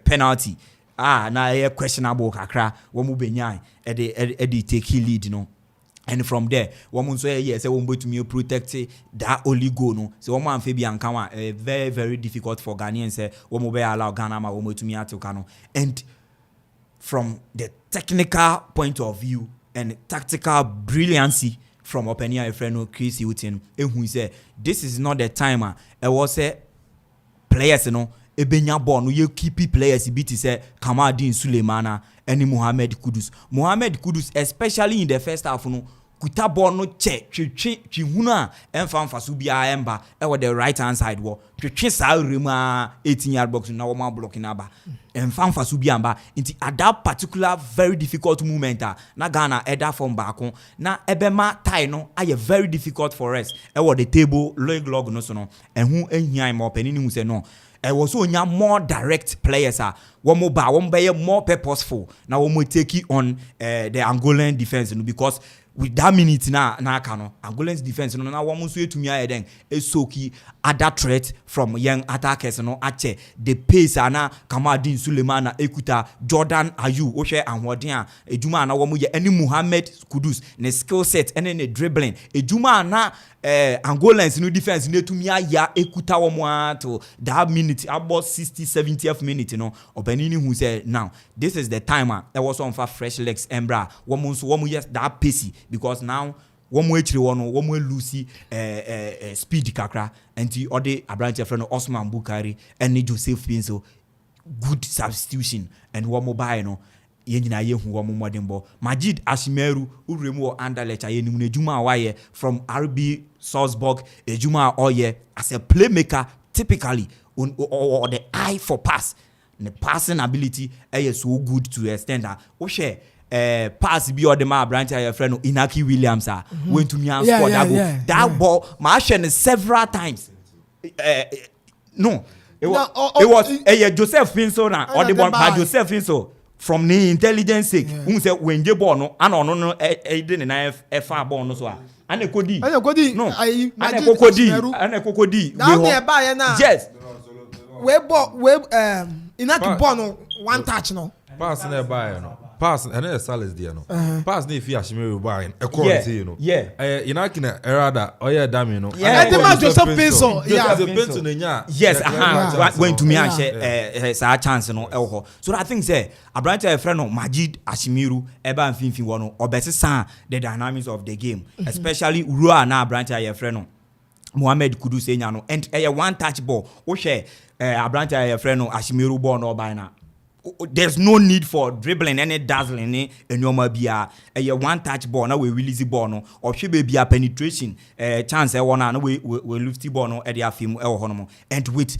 penalty. Na a questionable kakra, womo benya edi take lead, you know. And from there, woman say yes, I won't to me protect that only goal. No, so one man Fabian Kama very very difficult for Ghanaians. Say woman be allow Ghana ma woman to me at Kano. And from the technical point of view and tactical brilliancy from Openia Efreno Chris Hilton, who say this is not the timer. I was say players, you know. Ebenya born you keep players biti say Kamadin Suleimana and Mohamed Kudus especially in the first half no kuta ball no che huna emfa mfaso bia emba e the right hand side wo twetwe sa rema 18-yard box na wo ma blocking aba emfa mfaso bia amba into at that particular very difficult moment na Ghana either from back na ebema tie no aye very difficult for us e the table log no so no and who ehia im opening who say no was only more direct players one be more purposeful now we take on the Angolan defense because with that minute na kano Angolan's defense no na one so to me then esoki other threat from young attackers no ache the pace na Kamadin Suleimana Ekuta Jordan Ayew ohwe anhoden ejuma na wo ye any Mohamed Kudus ne skill set and ne dribbling ejuma na Angolans no defense no to me ya Ekuta wo to that minute about 60-70th minute no obanini who say now this is the timer there was on for fresh legs embra wo yes that pacey because now one way Lucy speed kakra and the other Abrante friend Osman Bukari and Joseph Pinso good substitution and one mobile no yenina ye hu one modern ball Majid Ashimeru uremu Anderlecht ayeni ejuma waye from RB Salzburg ejuma oye as a playmaker typically or the eye for pass the passing ability is so good to extend that share pass be or the man branch your friend Inaki Williams went to me and scored that ball my several times no it was Joseph Pinso now or the ball by Joseph Pinso from the intelligence sake who said when the ball no and no didn't have a far ball no so and a Kodi no and a Kokodi yes we Inaki ball no one touch no pass nearby no pass and then Salis there no pass ne fi Ashimere buy a quality you know Inaki na erada oya dam you know Joseph Pinso yes going to me and share a chance no elho so I think say Abrante friend no Majid Ashimeru eba mfimfin wo no obesesa the dynamics of the game especially Rua na Abrante friend no Mohamed Kudus enya no and one touch ball o share Abrante friend no Ashimeru ball no by na there's no need for dribbling any dazzling in your mabia a one touch ball now we release the ball no or should be a penetration chance one now we lose the ball no at the film and with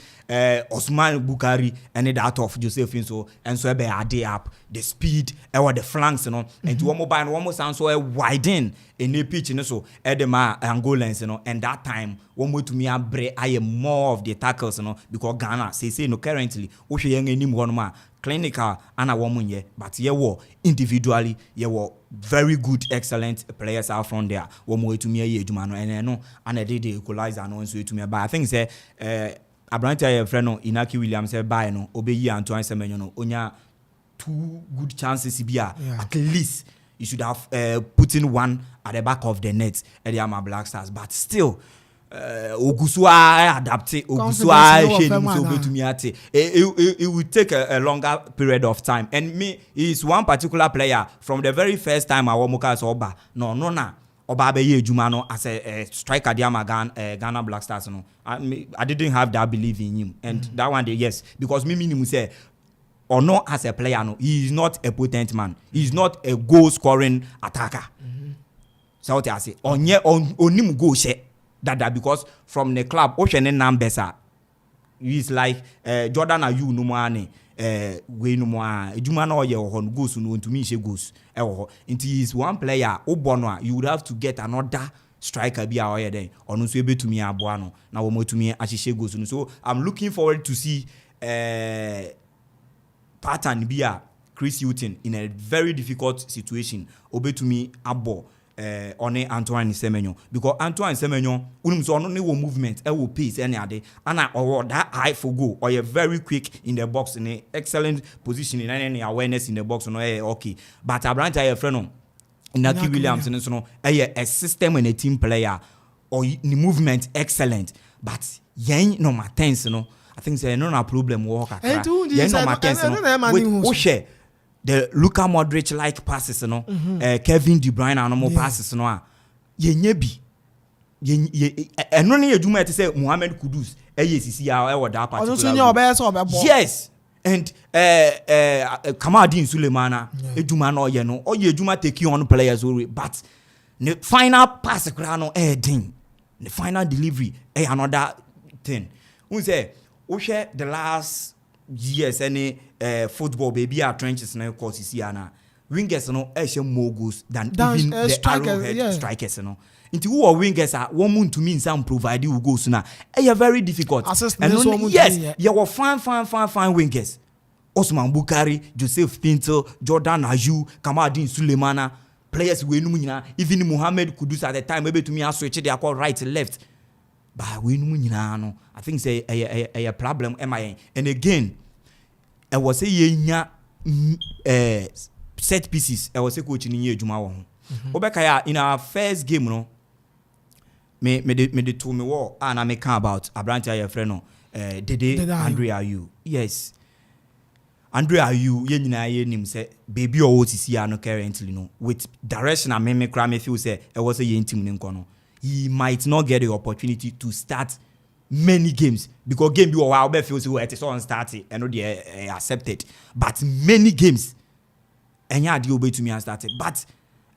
Osman Bukari and that of Joseph Pinso and so be a day up the speed or the flanks you know and one mobile and one more sound so widen in the pitch and so Edema Angolans you know and that time one way to me I am more of the tackles you know because Ghana say no currently we should any one more clinical and a woman ye but ye were individually ye were very good excellent players out from there one way to me ye jumano and no and I did the equalizer no so to me but I think say Abrante friend no Inaki Williams say buy no obey Antoine Semenyo no onya 2 good chances bia at least you should have put in one at the back of the net at the Ama Black Stars but still Ogusua adapte Ogusua to me it will take a longer period of time and me is one particular player from the very first time I Awomoka Soba no Oba be Jumano as a striker Ghana Black Stars no I didn't have that belief in him and that one day yes because me minimum say or not as a player, no, he is not a potent man. He is not a goal-scoring attacker. So what I say, onim go share that because from the club, ocean numbers are. He's like Jordan Ayew no more we no more. Ejuma na oye ohon goals no to me she goals. It is one player. Obonwa you would have to get another striker be our there. Onu so ebe to me aboa no. Na wo mo to me ashishe goals no. So I'm looking forward to see pattern be a Chris Hughton in a very difficult situation. Obe to me abo. On Antoine Semenyo because Antoine Semenyo unum so no movement will pace any ade and that high for goal or you're very quick in the box in an excellent position in any awareness in the box no okay but Abranta your friend Inaki Williams and so no a system and a team player or the movement excellent but yen no matters no I think say no problem work yen no matters no with share the Luka Modric like passes no Kevin De Bruyne and more passes no ye bi eno ne adwuma te say Mohamed Kudus sisi ya e that particular yes and Kamadin Sulemana adwuma no ye no oye adwuma take on players already but the final pass no din the final delivery another thing we say we share the last years any football baby our trenches na course here na wingers no more goals than even the arrowhead strikers no into who are wingers are one moon to mean some provide you goals na very difficult and yes you were fine wingers Osman Bukari, Joseph Pinto, Jordan Ayew, Kamadin Sulemana players we no nyina even Mohamed Kudus at the time maybe to me I switch they call right left but we no nyina no I think say a problem and again I was say yenya set pieces I was say coach ni adwuma wo ho obeka ya in our first game no me to me war and I make about Abranta your friend no Dede Andre Ayew yes Andre Ayew ye nyina ye nim say baby o sisi ya no currently no with direction and me kra me feel say I was say ye team ni nko no he might not get the opportunity to start many games because game be while be feel say it is on starting and no they accepted but many games enya ade obe to me and started but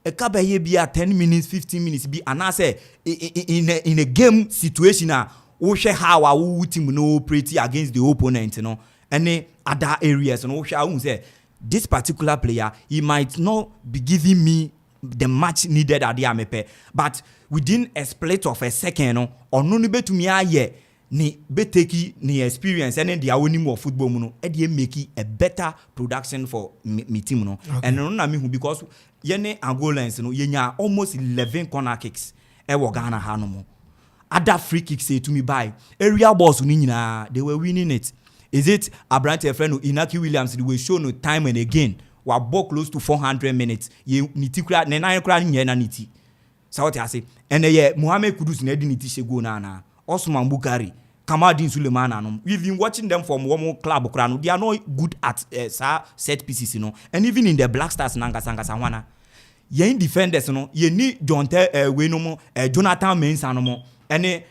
a couple here be at 10 minutes 15 minutes be and I say in a game situation we share how our team no operate against the opponent you know any other areas and we shall say this particular player he might not be giving me the match needed at the amepe but within a split of a second or no be to me aye ni beteki ni experience and the awoni more football no e dey make a better production for me team no and no na me hu because yene Angolans no yenya almost 11 corner kicks e wo Ghana ha no mo other free kicks say to me by area balls ni nyina they were winning it is it Abrante friend Inaki Williams they were show no time and again we ball close to 400 minutes ye nitikura ne nan kura nye na niti so what I say and Mohamed Kudus na di niti shego na Osman Bukari Kamadin Sulemana no we've been watching them from one club krano they are not good at set pieces you know and even in the Black Stars nanga sanga sawana ye defenders no ye ni Jonte we no mo Jonathan Mensah no mo any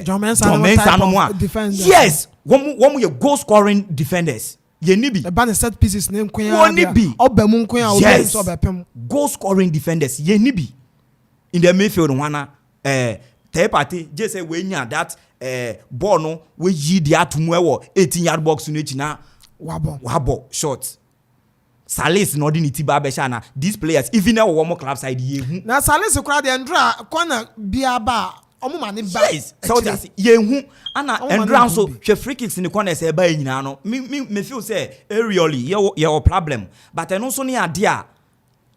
John Mensah no mo yes one ye goal scoring defenders ye ni bi the ban set pieces name kwen ya bi obemu kwen ya so obepem goal scoring defenders ye ni bi in the midfield wana third party just say we nya that ball no we yi the atumu e wo 18-yard box no china wabo short Salis no di niti ba be sha na these players even our warm club side ye hu na Salis kura de ndra kwana bia ba omo ma ne ba yes so that ye hu ana ndra so hwe free kicks ni corner say ba nyina no me feel say really your problem but no so ni ade a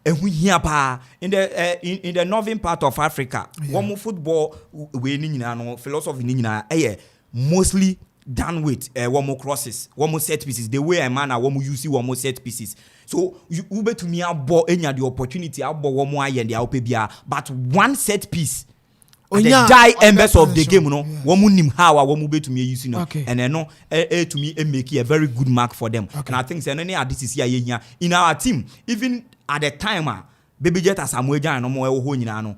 ehu hia pa in the northern part of Africa one football we ni nyina no philosophy ni nyina mostly done with one crosses one set pieces the way a man one use one set pieces so you ube to me abo enya the opportunity abo one aye and the bia but one set piece at the die embers of the game no one nim how one ube to me use no and then no to me make a very good mark for them and I think say any this is here in our team even at the time baby jet as Samuel no more ho nyina no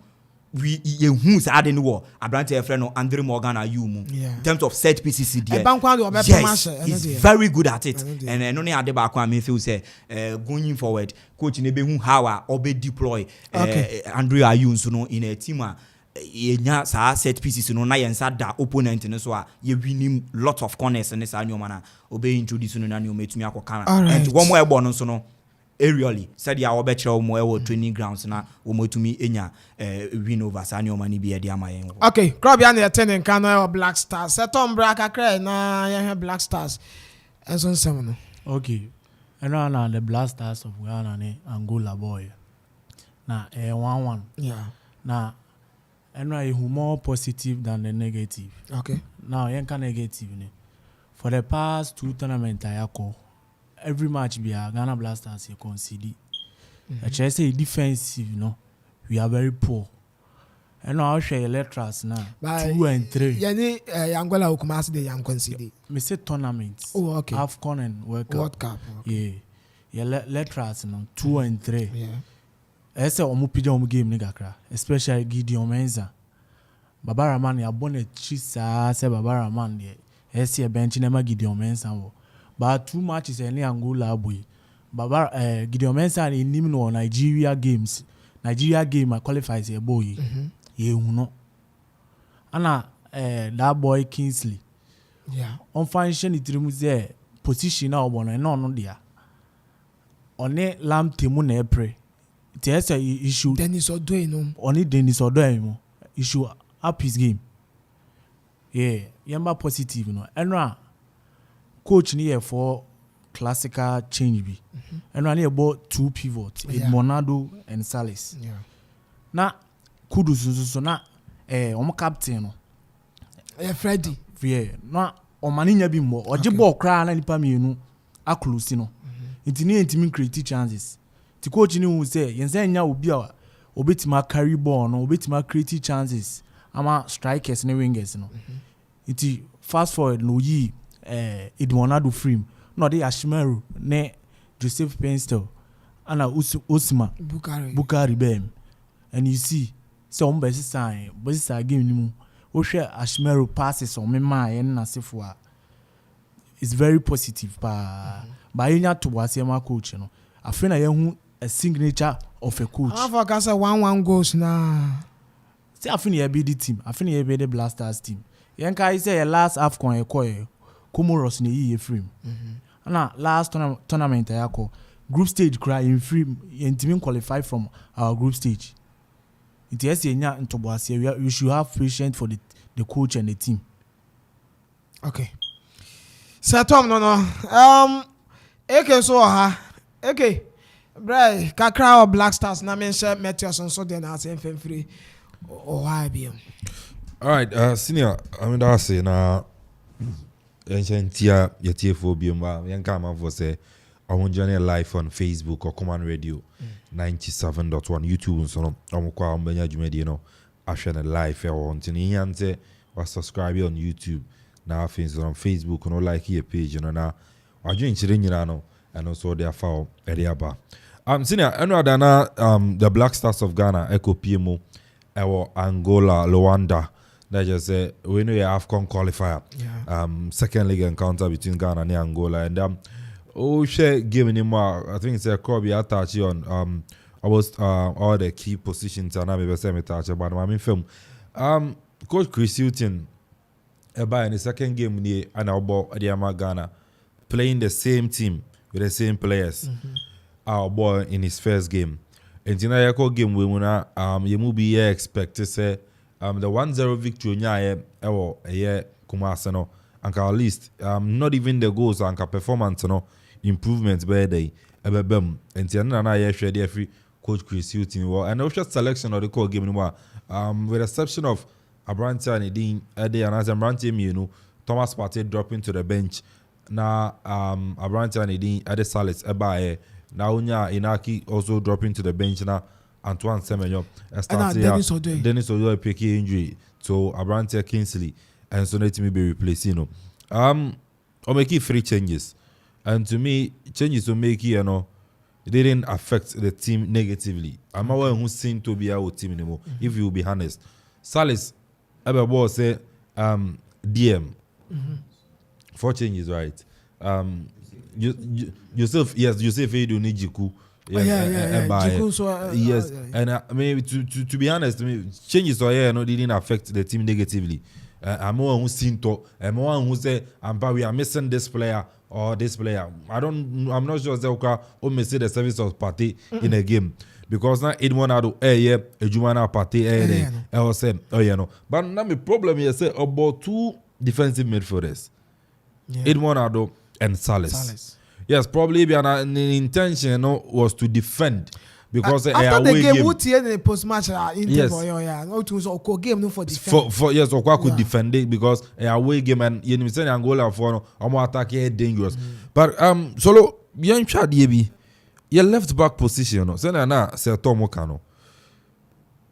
who's adding war Abrante friend Andre Morgan are you in terms of set pieces yes, he's very good at it and only at the back one feel say going forward coach nebe who how obe deploy Andre Ayew so no in a team yenya sa set pieces no na yensa da opponent no so a ye win lot of corners and sa nyoma na obe introduce no na nyoma etumi akoka and one more ebo no so no aerially said ya obechira omo e wo training grounds na omo etumi enya win over sa nyoma ni bi e dia mayen. Okay, club ya na attending kan no Black Stars setom bra kakra na ya Black Stars enso nsem no. Okay, na the Black Stars of Ghana ne Angola boy na 1-1 na and I more positive than the negative. Okay. Now, yenka negative. For the past 2 tournaments, I call every match be a Ghana Blasters you concede. I say defensive, we are very poor. And now I share electras now 2 and 3. Yani Angola Okoman they young concede. Me say tournaments. Oh, okay. AFCON and World Cup. Okay. Yeah, electras now 2 and 3. Yeah. Ese omupija game nigga kra, especially Gideon Mensah. Babara man ya bonnet chisa se Babara man de. Ese bench na Gideon Mensah wo. But 2 matches any Angola boy. Babara Gideon Mensah ni nim no Nigeria games. Nigeria game qualifies a boy. Ye uno. Ana that boy Kingsley. Yeah. On function itirimu ze position na obono no dia. One lam temu na epre. There's a issue. Dennis Odoe no. Only Dennis Odoe mo. Issue up his game. Yeah, yamba positive And coach ni for classical change bi. And ni about 2 pivots, Monado and Salis. Yeah. Na kudu so na omo captain no. Freddy. Yeah, na omani nya bi mbo. Oje ball kra na nipa mienu aklusi no. Intimi create chances. The coach knew say yense nya obi a obetima carry ball no obetima create chances ama strikers ne wingers no iti fast forward no yi Edmonado frame no dey Ashmeru ne Joseph Penstel ana Osima Bukari bem and you see so mbesi sign game ni mu o hwe Ashmeru passes on me man na sefo a is very positive pa ba yenya to wase ma coach no afena yehu a signature of a coach. I forgot 1-1 goals now. See, I think you be the team. I think you be the Blasters team. Yenka is say last AFCON you call Comoros ne ye frame. And last tournament I call group stage cry in frame. In team qualify from our group stage. It is nya into boasie. We should have patience for the coach and the team. Okay. So Tom no. Eke so ha. Eke. Bray, kakra or Black Stars na mention Meteors on so then as free or IBM. All right, senior, I mean I say na entia yetfo bioma yanka Amanfo say I want journey live on Facebook Okoman Radio 97.1 YouTube so no omkwa ombenya dwumadi no ahwe na live e won tini yante wa subscribe on YouTube na on Facebook no like your page no na wadwen chire nyina no and also their foul Eriaba. Senior, the Black Stars of Ghana, Akropong-Akuapem, Angola, Luanda. That just say we know you AFCON qualifier. Yeah. Second league encounter between Ghana and Angola. And share giving him I think it's a Kobe attach on all the key positions and I'm able touch about my film. Coach Chris Hilton in the second game near and about Adiama Ghana playing the same team with the same players. Our boy in his first game. And in the game we wanna you will be expect to say the 1-0 victory nya Kumasi no and at least not even the goals and performance no improvements by day ebebem and na ye share there free coach Chris Hilton and also selection of the core game with the exception of Abrante and Edin Ede and as Abrante mienu Thomas Partey dropping to the bench na Abrante and Edin Ede Salis eba now Inaki also dropping to the bench now Antoine Semenyo Dennis Odoe PK injury to Abrante Kingsley and so let me be replaced I'll make it 3 changes and to me changes will make it it didn't affect the team negatively. I'm aware who seen to be our team anymore. If you will be honest, Salis, Eber say DM. 4 changes, right? Yourself, yes, Joseph Edu Nijiku. Yes, and maybe to be honest, changes or didn't affect the team negatively. I'm one who seen to, I'm one who say, we are missing this player or this player. I'm not sure Zelka or may say the service of party in a game. Because now it one out of a Jumana party, but now the problem is say about 2 defensive midfielders. Edmonado and Salis. Yes, probably an intention was to defend because after the game, who tied the post match game for defend. For yes, Okwa could defend it because a away game and you say Angola for more attack dangerous. But solo young Chad Yebi, your left back position, so na say Tom Okano.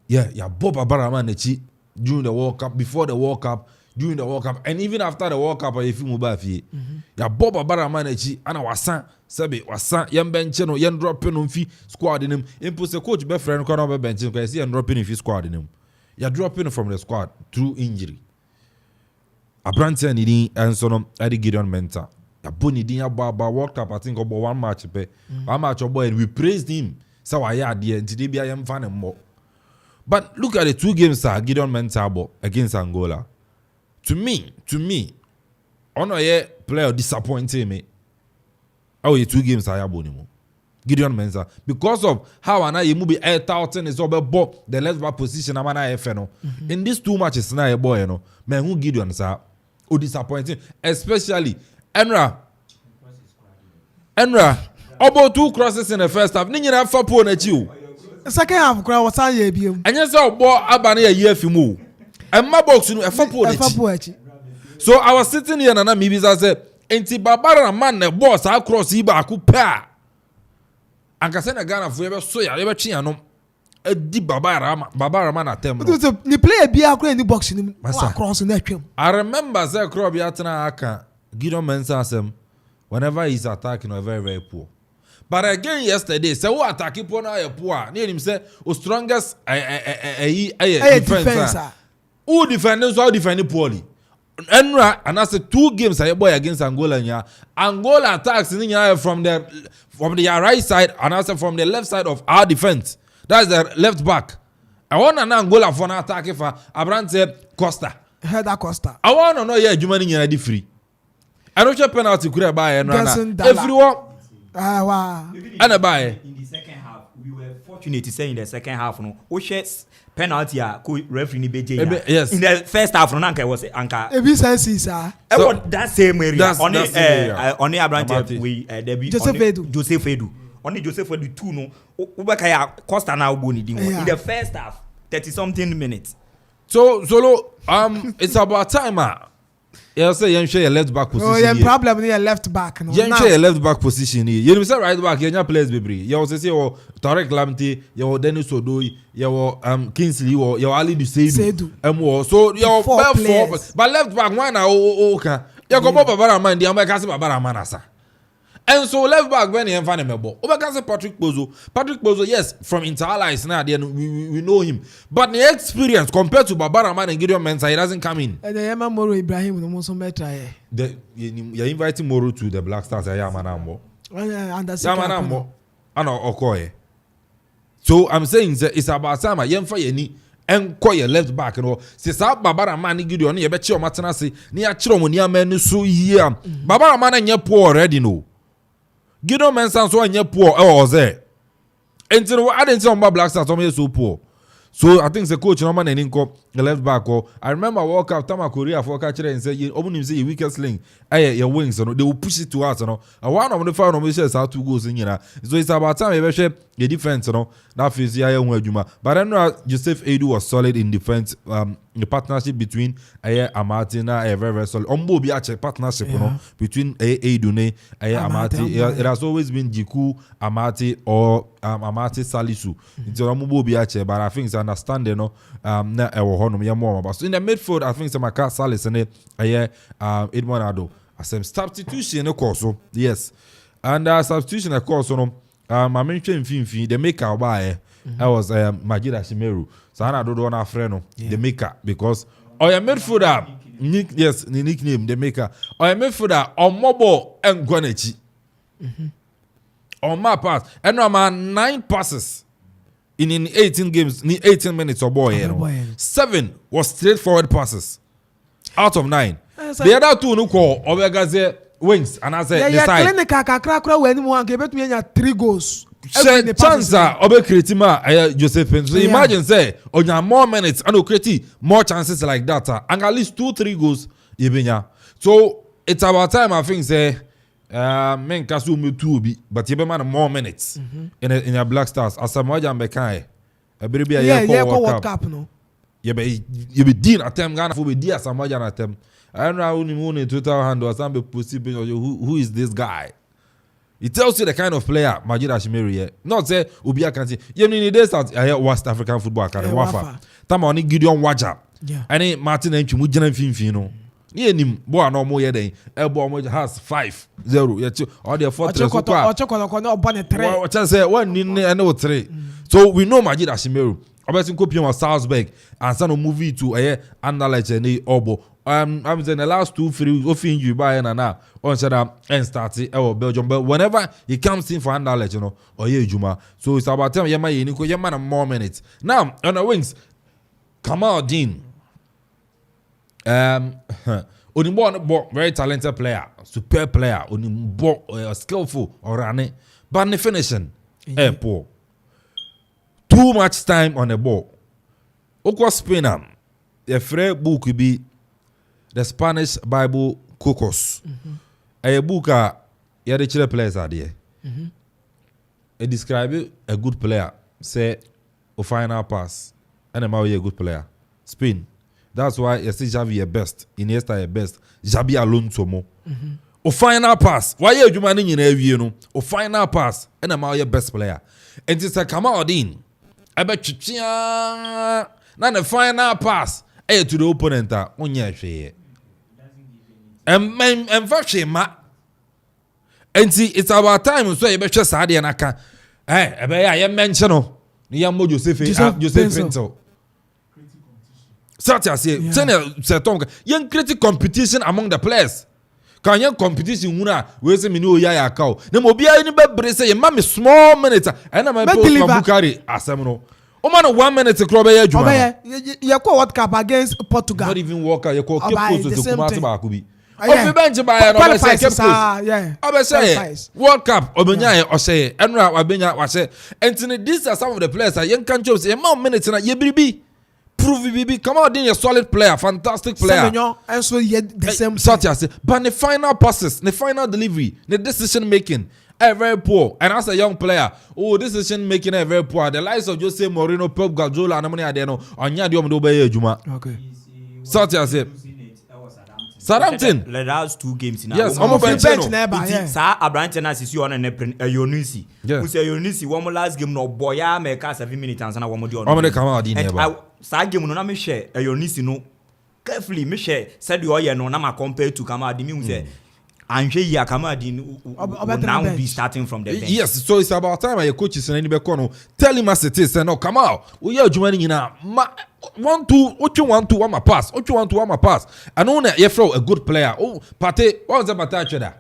Yeah, Bob Barima nechi during the World Cup, before the World Cup. During the World Cup and even after the World Cup, if you move back here, ya Bob Barima nechi ana wasan sabe wasan yan bench no yan dropping on fee squad in him. Impose coach be friend ko na be bench ko see yan dropping in fee squad in him. Ya dropping from the squad through injury. Abrante ni and so no Eddie Gideon Mensah. Ya boni din ya ba World Cup I think about 1 match pe. 1 match boy and we praised him. So why ya there today be am fan more. But look at the 2 games Gideon Mensah against Angola. To me, ono ye player disappointing me. Oh, ye 2 games I have bonimo. Gideon Mensah because of how ana ye move air touting is over the left back position amana FNO. In these 2 matches na ye boy no. Man who Gideon sa o disappointing especially Enra about 2 crosses in the first half. Ni nyina fa po na chi o. Second half kura was an ye biem. Anya say obo abana ye year fimu. And my box no efa po so I was sitting here and maybe I said enti babara man na boss across iba akupa anka se na Ghana fo ye so ya ye be twe anom edi babara man atem no the player be akura ni box ni across na twem. I remember say crop ya tena aka Gideon Mensah asem whenever he's attacking or very very poor. But again yesterday, say who attack poor na ye poor. Ni him say o strongest defense. Who defending so defending poorly. Enra and that's 2 games I boy against Angola nya. Angola attacks in from the right side and also from the left side of our defense. That's the left back. I want an Angola for an attack for Abrante Costa. Header Costa. I want to know yeah Jumani nya free. I don't check penalty could buy Enra. Everyone wow. And buy in the second half we were fortunate to say in the second half no. Oshes penalty referee ni beje yes. In the first half no anka was anka ebi sense sir that same area on Abrante we Joseph Edu Joseph Edu 2 no ubeka ya Costa na uboni din in the first half 30 something minutes. So solo it's about time you say you share your left back position. Oh, yeah, problem in your left back. No. You share your left back position here. You say right back, you players baby. You say you Tarek Lamte, you Dennis Odoi, you Kingsley, you Ali Duseidu. So you 4 players. But left back one okay. You go Babara man, the American Babara man asa. And so left back when he find him a ball. Over Patrick Bozo, yes, from Inter-Allies now, we know him. But the experience compared to Babara Man and Gideon Mensah, he doesn't come in. And the Moro Ibrahim no more better. You're inviting Moro to the Black Stars. Yamanambo. Yamanambo. Okoye. So I'm saying it's about time. Yemfa yeni. Enko your left back no se sa Babara Man ni Gideon ye be che o matena se ni a kire omoni amani so here. Babara Man anya poor already no. Gideon Mensah so anya poor oze. Enti no adenti on Black Stars so so poor. So I think the coach no man eninko the left back I remember walk up Tama Korea for catch and say you omunim say weakest link your wings no they will push it to us no. And one of the final no how 2 goals in here. So it's about time we share the defense no. That feels yeah Juma. But then Joseph Edu was solid in defense. The partnership between Amatina very very solid. Ombo be a partnership no between Edu ne Amati. It has always been Jiku Amati or Amati Salisu. It's Ombo be a but I think it's understanding no na more. So in the midfield I think it's Maka Salis and Edmond Ado. As some substitution of course. Yes. And substitution of course no I mentioned Finfi, the maker by I was Majida Shimeru. So I don't know friend the maker because or midfielder yes, the nickname the maker. Or midfielder on mobile and Guanechi. On my pass, and no man 9 passes in 18 games, 18 minutes or boy. 7 was straightforward passes out of 9. The other 2 no call Obegaze wings and I said the side. Clinical kakra when one give it me 3 goals. Chance obe creatima Josephine. So imagine say on your more minutes and create more chances like that and at least 2-3 goals ibinya. So it's about time I think say men kasu me 2 bi but you be man more minutes in your Black Stars as Samoa Mbekai a be a World Cup no. You be deal attempt Ghana for be deal Samoa attempt. I don't know who in total hand or some possible who is this guy. It tells you the kind of player Majid Ashimiri. Not say Ubia can say you need this at West African Football Academy. Wafa. Tama oni Gideon Waja. Any Martin and Chimujana Finfino. Ye nim bo no mo ye den. Ebo mo has 5-0. Ye or the 4-3. What say one in and 3. So we know Majid Ashimiri. Obviously copy on Salzburg and send a movie to analyze any obo. I'm saying the last 2-3 offing you buy and now on said and started Belgium, but whenever he comes in for analyze, you know, or Juma. So it's about time you man more minutes. Now on the wings, Kamal Dean. Onimbo very talented player, superb player, Onimbo skillful or running, but the finishing poor. Too much time on the ball. Okwa Spain, the free book will be the Spanish Bible Cocos. A book you the chile players are there. It describe a good player, say a final pass, and a good player. Spain. That's why you see Xavi a best, Iniesta a best, Xabi Alonso mo. O final pass. Why you man in every you know? O final pass, and a best player. And it's a Kamal-Dean. I bet you now the final pass to the opponent and fashion ma and see it's about time so you better Sadi and Aka I mention no Yamo Joseph Pinto. Such as young critic competition among the players. Can young competition una we say me no ya cow. No mo bia any be say mama small minute and I post Bukari asem no. O man 1 minute club ya juma. You call World Cup against Portugal. Not even work you call keep post to Kumasi ba kubi. O bench by no say keep post. Say World Cup obenya o say enra obenya wa say and these are some of the players that young can say man minute na ye bibi. Prove BB, come out in a solid player, fantastic player. And so the same. Such as but the final passes, the final delivery, the decision making, very poor. And as a young player, decision making is very poor. The likes of Jose Mourinho, Pep Guardiola, and Amani Adeno, on Yadium Dobe Juma. Okay. Such as Southampton. The last 2 games in yes, I'm bench Sir Abraham is you on an Yonisi. Who say Yonisi, one last game no boya make us 7 minutes and one more. I'm come out in here. Sage no na me share Yonisi no carefully me share said you no na ma compare to Kamadi me say anhwe ya Kamadi now be starting from the bench. Yes, so it's about time your coaches and anybody no tell him as it is no come out we are joining in na 1-2 what you want to want my pass what you want to want my pass and on you throw a good player Pate what was the battle there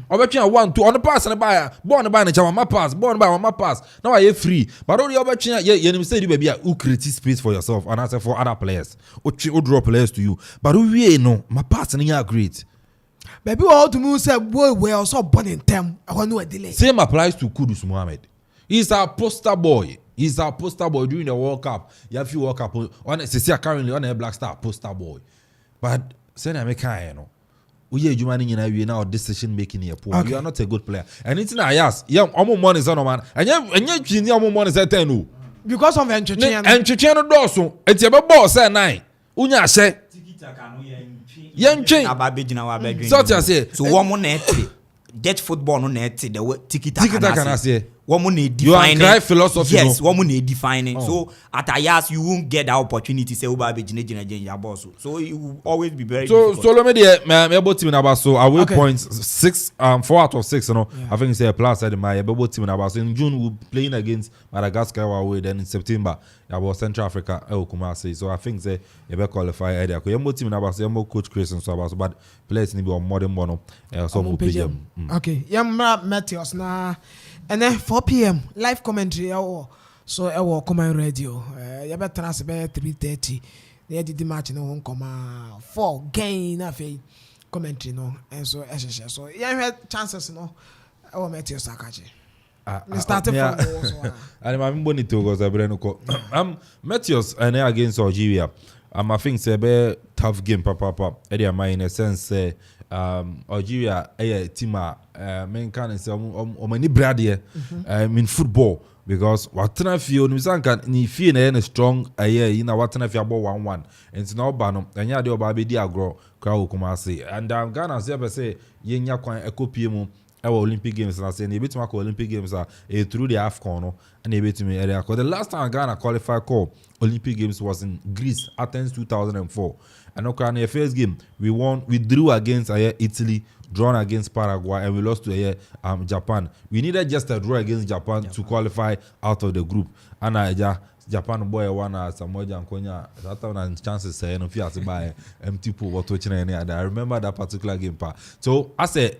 Obetwin 1-2 on the pass and buy born by my pass born by my pass now I free but only Obetwin you say you baby who create space for yourself and answer for other players who draw players to you but we no my pass and you great baby all to me say we also born in time I want no delay same applies to Kudus Mohammed. He's a poster boy during the World Cup. You have few World Cup on currently on a Black Star poster boy but say na me kind no we now decision making here poor. Okay. You are not a good player. And it's not yes. Yeah, money is on man. And you money is 10 because of entertainment. Entertainment doso. It's your boss say 9. Unya say. Yenche. So one more net. Get football no net the tiki taka. Tiki taka na say. woman need you are defining philosophy. Yes, woman need defining. So at Ayas you won't get that opportunity. Say Uba be your boss. So you will always be very. So let me the able team about so away points 6 4 out of 6. You know, I think it's a plus at my able team about. So in June we'll playing against Madagascar away. Then in September about Central Africa. Okoman. So I think say you better qualify area. Because your team about your coach Chris and so about. But players need be on more than one. Some PGM. Okay, Yamra Matthias na. And then 4 p.m. live commentary. So I will come on radio. You better transfer 3:30. They did the match no come 4 gain of a commentary no. And so so you had chances no. I will meet you Sakachi. We started from also. And I'm going to go to Matthias and against Algeria. I think it's a very tough game, papa. In a sense, Algeria, team, main can say, many brady in football because what I feel, ni feel a strong in a what I feel about 1-1. And it's now Banum, and ya do baby diagro, crowd come say. And I'm gonna say, Yenya quite a copy our Olympic Games and I say, bit my Olympic Games are through the AFCON and a bit to me area. Because the last time Ghana qualified Olympic Games was in Greece, Athens 2004. And okay, in the first game, we drew against Italy, drawn against Paraguay, and we lost to Japan. We needed just a draw against Japan to qualify out of the group. And Japan boy won Samoja and Konya. That time chances say no fear to buy empty pool what watching any other. I remember that particular game part. So I say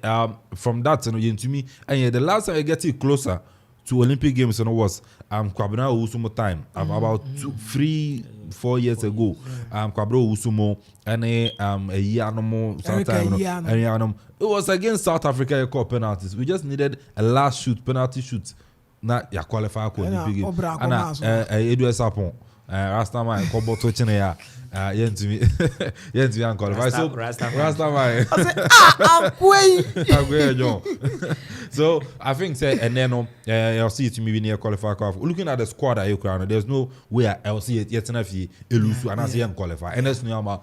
from that to me, and the last time I get it closer to Olympic Games was Kwabena Usumo time about 3-4 years ago. Kwabena Usumo and a year no more sometime. It was against South Africa. You call penalties. We just needed a last penalty shoot. Na ya qualify ko Olympic game ana Edu Sapon Rastaman ko boto chine ya yentimi an qualify so Rastaman so I think say and then I'll see it to me near qualify. Looking at the squad at Ukraine, there's no way I'll see it yet enough elusu and as him qualify and that's Nyama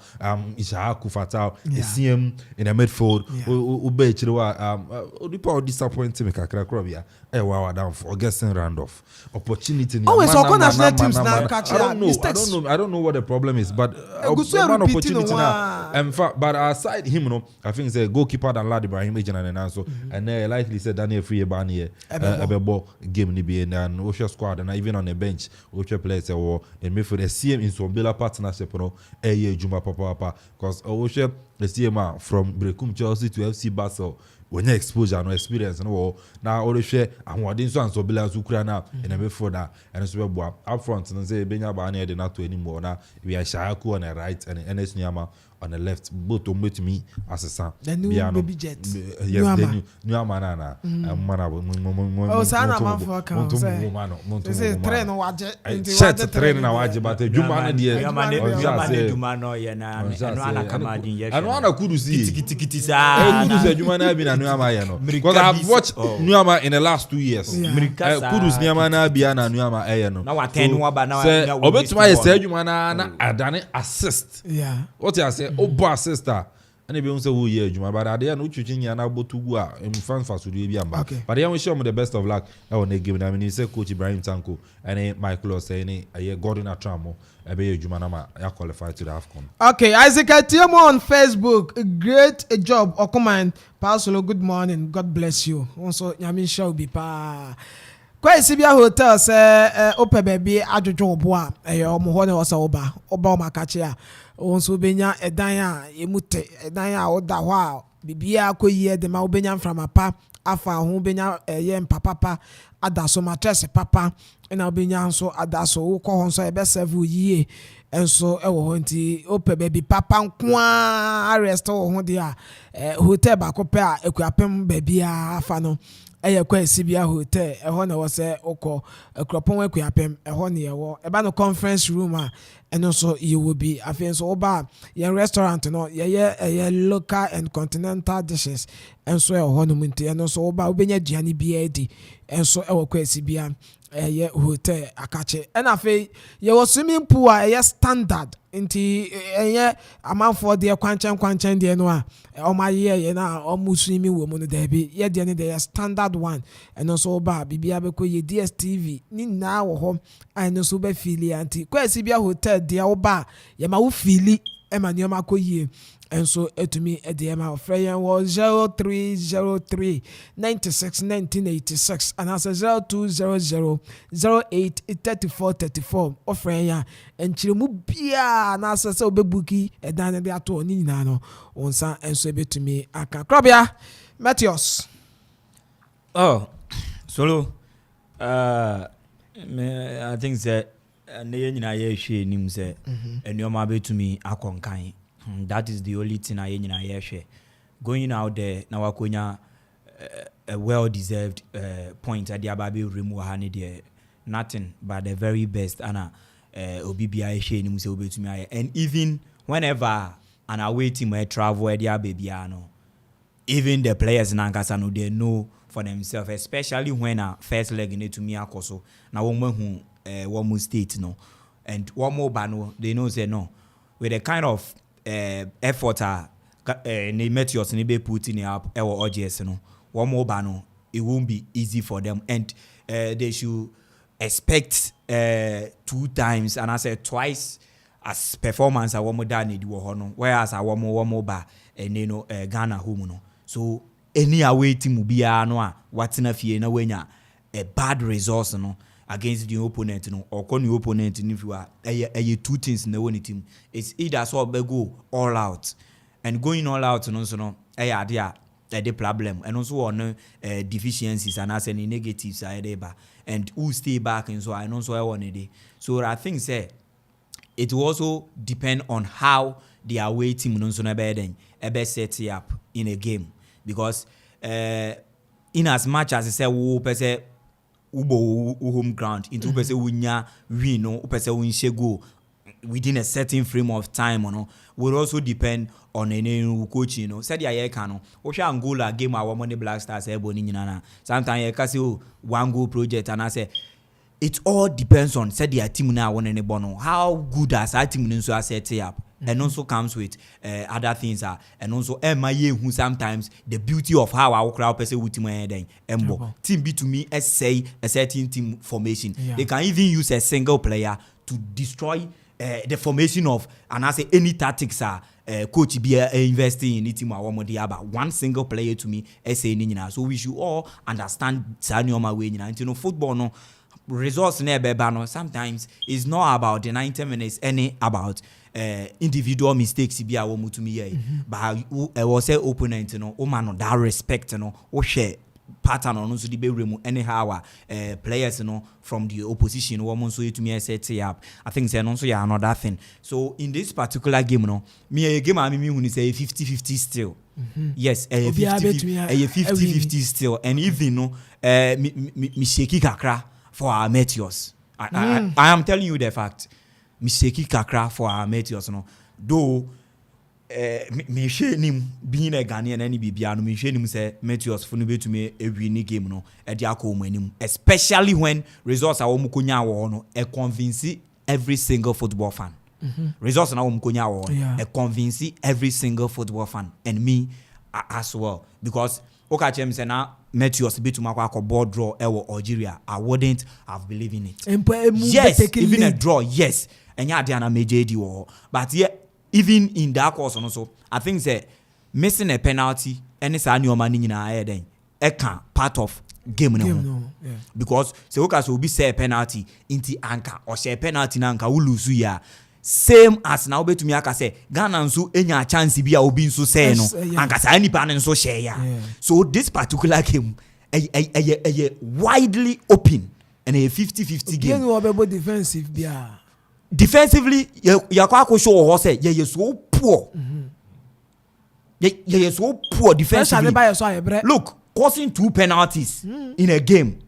Ishaku Fatal CM in the midfield ube chirwa people disappointing me kakra krobia wow down for guessing Randolph opportunity always so national teams now catch I don't know what the problem is but man opportunity now in fact but aside him no I think say goalkeeper than Lad Ibrahim and so and likely said Daniel Free Bani Ebebo game ni be and Osha squad and even on the bench Osha players or in midfield the CM in Sombela partnership no Juma Papa because Osha the CM from Brekum Chelsea to FC Basel when you exposure no experience no now all the share and what so and Sobela Ukraine in a midfield and so up front and say Benya Bani de not to anymore now we are Shayaku on the right and NS Nyama on the left, both to meet me as a son. The new baby jet. Yes, the new Amanana. Oh, Sana Amanfo can say train no waje. Chat train na waje, but Jumana dear. Jumano yena. Anwana kamadi yesha. Anwana kudusi. Tikiti sa. Kudusi Jumana bi na Nuama yeno. Because I have watched Nuama in the last 2 years. Kudus Nuama bi na Nuama yeno. Na waten waba na. Obetuma say Jumana na adane assist. Yeah. What you say? Oba sister and e be say who year juma but ade na uchuchi nya na botugu a em fan faso do e bi amba but they wish them the best of luck e won game na me say coach Ibrahim Tanko and Michael say ni Gordon Atramo e be juma na ma ya qualify to the AFCON. Okay, Isaac Atiemo on Facebook, great job Okoman. Pastor, good morning, God bless you. Also nyame shall be pa Kwa Sibia Hotel say ope baby adwojo obo a omo ho ne wo say oba o makache a onso benya edan a emute edan a oda ho a bibia akoyi de ma obenya mframapa afa ho benya ye mpapapa adaso mattress papa na obenya nso adaso wo ko ho nso ebe serve yie enso ewo ho nti ope baby papa nkoa arrest wo ho de a hotel ba ko pe a Akuapem baby a afa no Kwa Sibia Hotel, na was Akropong-Akuapem, near about no conference room, and also you will be a fancy oba, your restaurant, no, local and continental dishes, and so honeymoon, and also about Benya Gianni BAD, and so Kwa Sibia hotel Akache. And I feel you was swimming pool, standard, Nti enye Amanfo de kwanchan de no a omaye na omusuni mi wo mu no da bi ye de ne de standard one eno so ba bibia be ko ye DSTV ni na wo ho eno so be fili anti kwesi bia hotel de wo ba ye ma wo fili e ma ne ma ko yie enso etumi e de ma ofreyen wo 0303 96 1986 and as 0200 08 34 ofreyen enchiremu bia na asese obebuki edan de ato ni nyina no onsa enso ebetumi aka krobia Matthias. Oh, solo I think that ne nyina ye hwe nim se enuoma betumi akonkan. That is the only thing I nyina ye hwe. Going out there na wakonya a well deserved point at the ababe remove ha ne there nothing but the very best ana obibia hwe nim se obetumi aye. And even whenever an away team travel at the ababia no, even the players in Ankasa no they know for themselves, especially when first leg in to me akoso na won hu one more state no and one more bano they know say no with the kind of effort they Meteors ni be put in up our OGS no one more bano it won't be easy for them and they should expect 2 times and I said twice as performance I want more than it no whereas I want more ba and you know Ghana home no so any away team bia no a watina fie na wenya a bad resource no against the opponent no or con the opponent if you are a 2 things in the one team it's either so be go all out and going all out no so no there the problem and also on deficiencies and as any negatives are there and who stay back and so I know so I want it so I think say it will also depend on how the away team no so na be set up in a game because in as much as I say wo pese ubo home ground into pese wunya win no pese win go within a certain frame of time no will also depend on any coach you know said ya can no wo hwa Angola game our money Black Stars ebo ni nyina na sometimes you can say one goal project and I say it all depends on said their team now won any bono how good as our team nso set up and also comes with other things and also MIA who sometimes the beauty of how our crowd person with team then embo team B to me say a certain team formation they can even use a single player to destroy the formation of and I say any tactics coach be investing in the team about one single player to me say so we should all understand Sanioma way you know football no results no sometimes is not about the 90 minutes any about individual mistakes be our mutumi but I was say opponent no o man no that respect no o share pattern on so the be remove anyhow players no from the opposition woman so to me set up I think say no so yeah another thing so in this particular game no me a game I mean when say 50-50 still yes a 50-50 still and even no me shaky kakra for our Meteors. I am telling you the fact. Mistake kakra for our Meteors no. Though me share him being a Ghanaian any bibia no me share him say Meteors for no be to me a winning game no e dia Akoman especially when results are omukonya wo no e convince every single football fan. Results na omukonya wo e convince every single football fan and me as well because okachem say na Meteors be to makwa board draw Algeria I wouldn't have believed in it. Yes, even a draw, yes. And yeah, they are major war. But yeah, even in that course also, I think that missing a penalty and it's a new money in our head then part of game no. Yeah. Because so okay so be say a penalty into anchor or say a penalty na anchor will lose ya. Same as now be to me aka say Ghana nso enya chance bi a obi nso say no anka sa any pan nso share ya. So this particular game a widely open and a 50-50 game. No about defensive bia. Defensively you kwa show ho say you so poor. You so poor defensively. Look, causing 2 penalties in a game.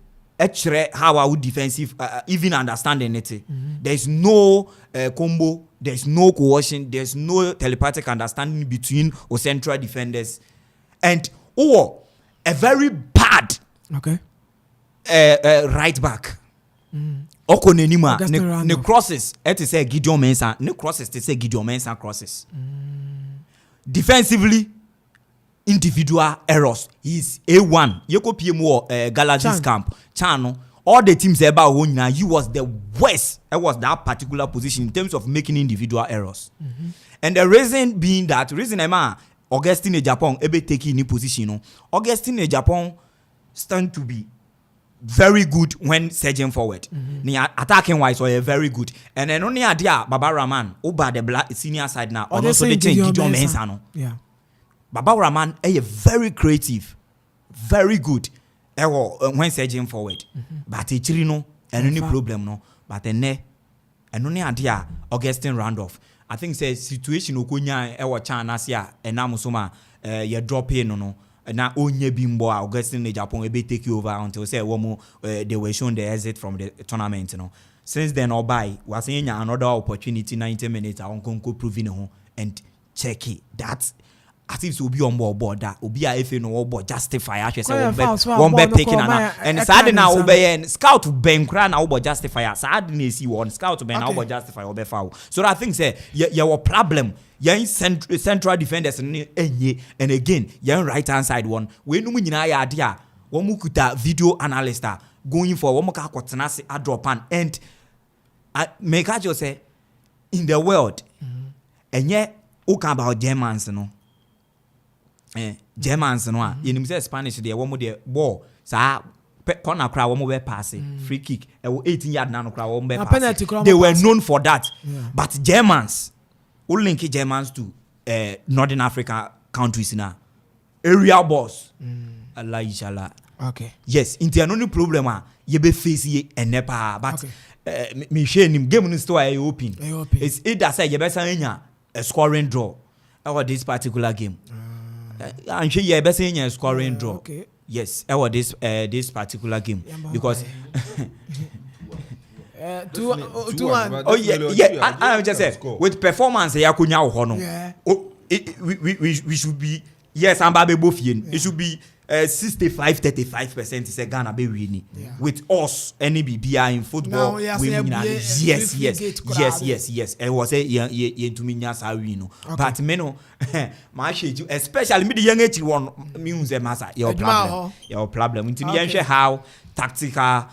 How I would defensive even understanding it. There's no combo, there's no coercion, there's no telepathic understanding between our central defenders and a very bad right back. Oko nenima ne crosses et say Gideon Mensah ne crosses to say Gideon Mensah crosses. Defensively individual errors is A1. Yeko PMO Galaxy's camp Chano all the teams about Wonya he was the worst. It was that particular position in terms of making individual errors. And the reason being that Emma Augustine Japan ebe taking in position no Augustine Japan stand to be very good when surging forward. Attacking wise or very good. And then only idea Baba Rahman over the black senior side now also the change Gideon Mensah no. Yeah. Baba Rahman is very creative, very good when surging forward. But it's no any problem no. But and only idea Augustine Randolph. I think say situation okunya China sia and now musoma you drop in no na onye bimbo Augustine Japan ebe take you over until say they were shown the exit from the tournament since then Obai was saying another opportunity 90 minutes on Konko proving home and check it that as if be on board that obi a FA no board justify actually say one bet taking and sad now obey and scout ben kra na board justify sad na see one scout ben na board justify obe foul so I think say your problem your central defenders and again your right hand side one we no nyina ya ade a wo mu kuta video analyst going for wo mo ka kwotena se a drop and make I just say in the world enye o ka about Germans no Germans no you say Spanish there one more the ball sa corner crowd one more pass free kick 18-yard now crowd one more pass they were known for that but Germans who link Germans to Northern Africa countries now area boss Allah inshallah okay yes into no problem you be face ye enepa but me share him game no store open it's either say you better a scoring draw or this particular game I'm sure you better say a scoring draw. Okay. Yes, this particular game because 2-1. Oh yeah. I just said with performance ya kunya hono. We should be yes. I'm babe both yen. It should be 65-35% is a Ghana be winning with us any BBI in football. Yes. It was a to me no. But me no, my shit especially me the young age one means a massa your problem. Into the how tactical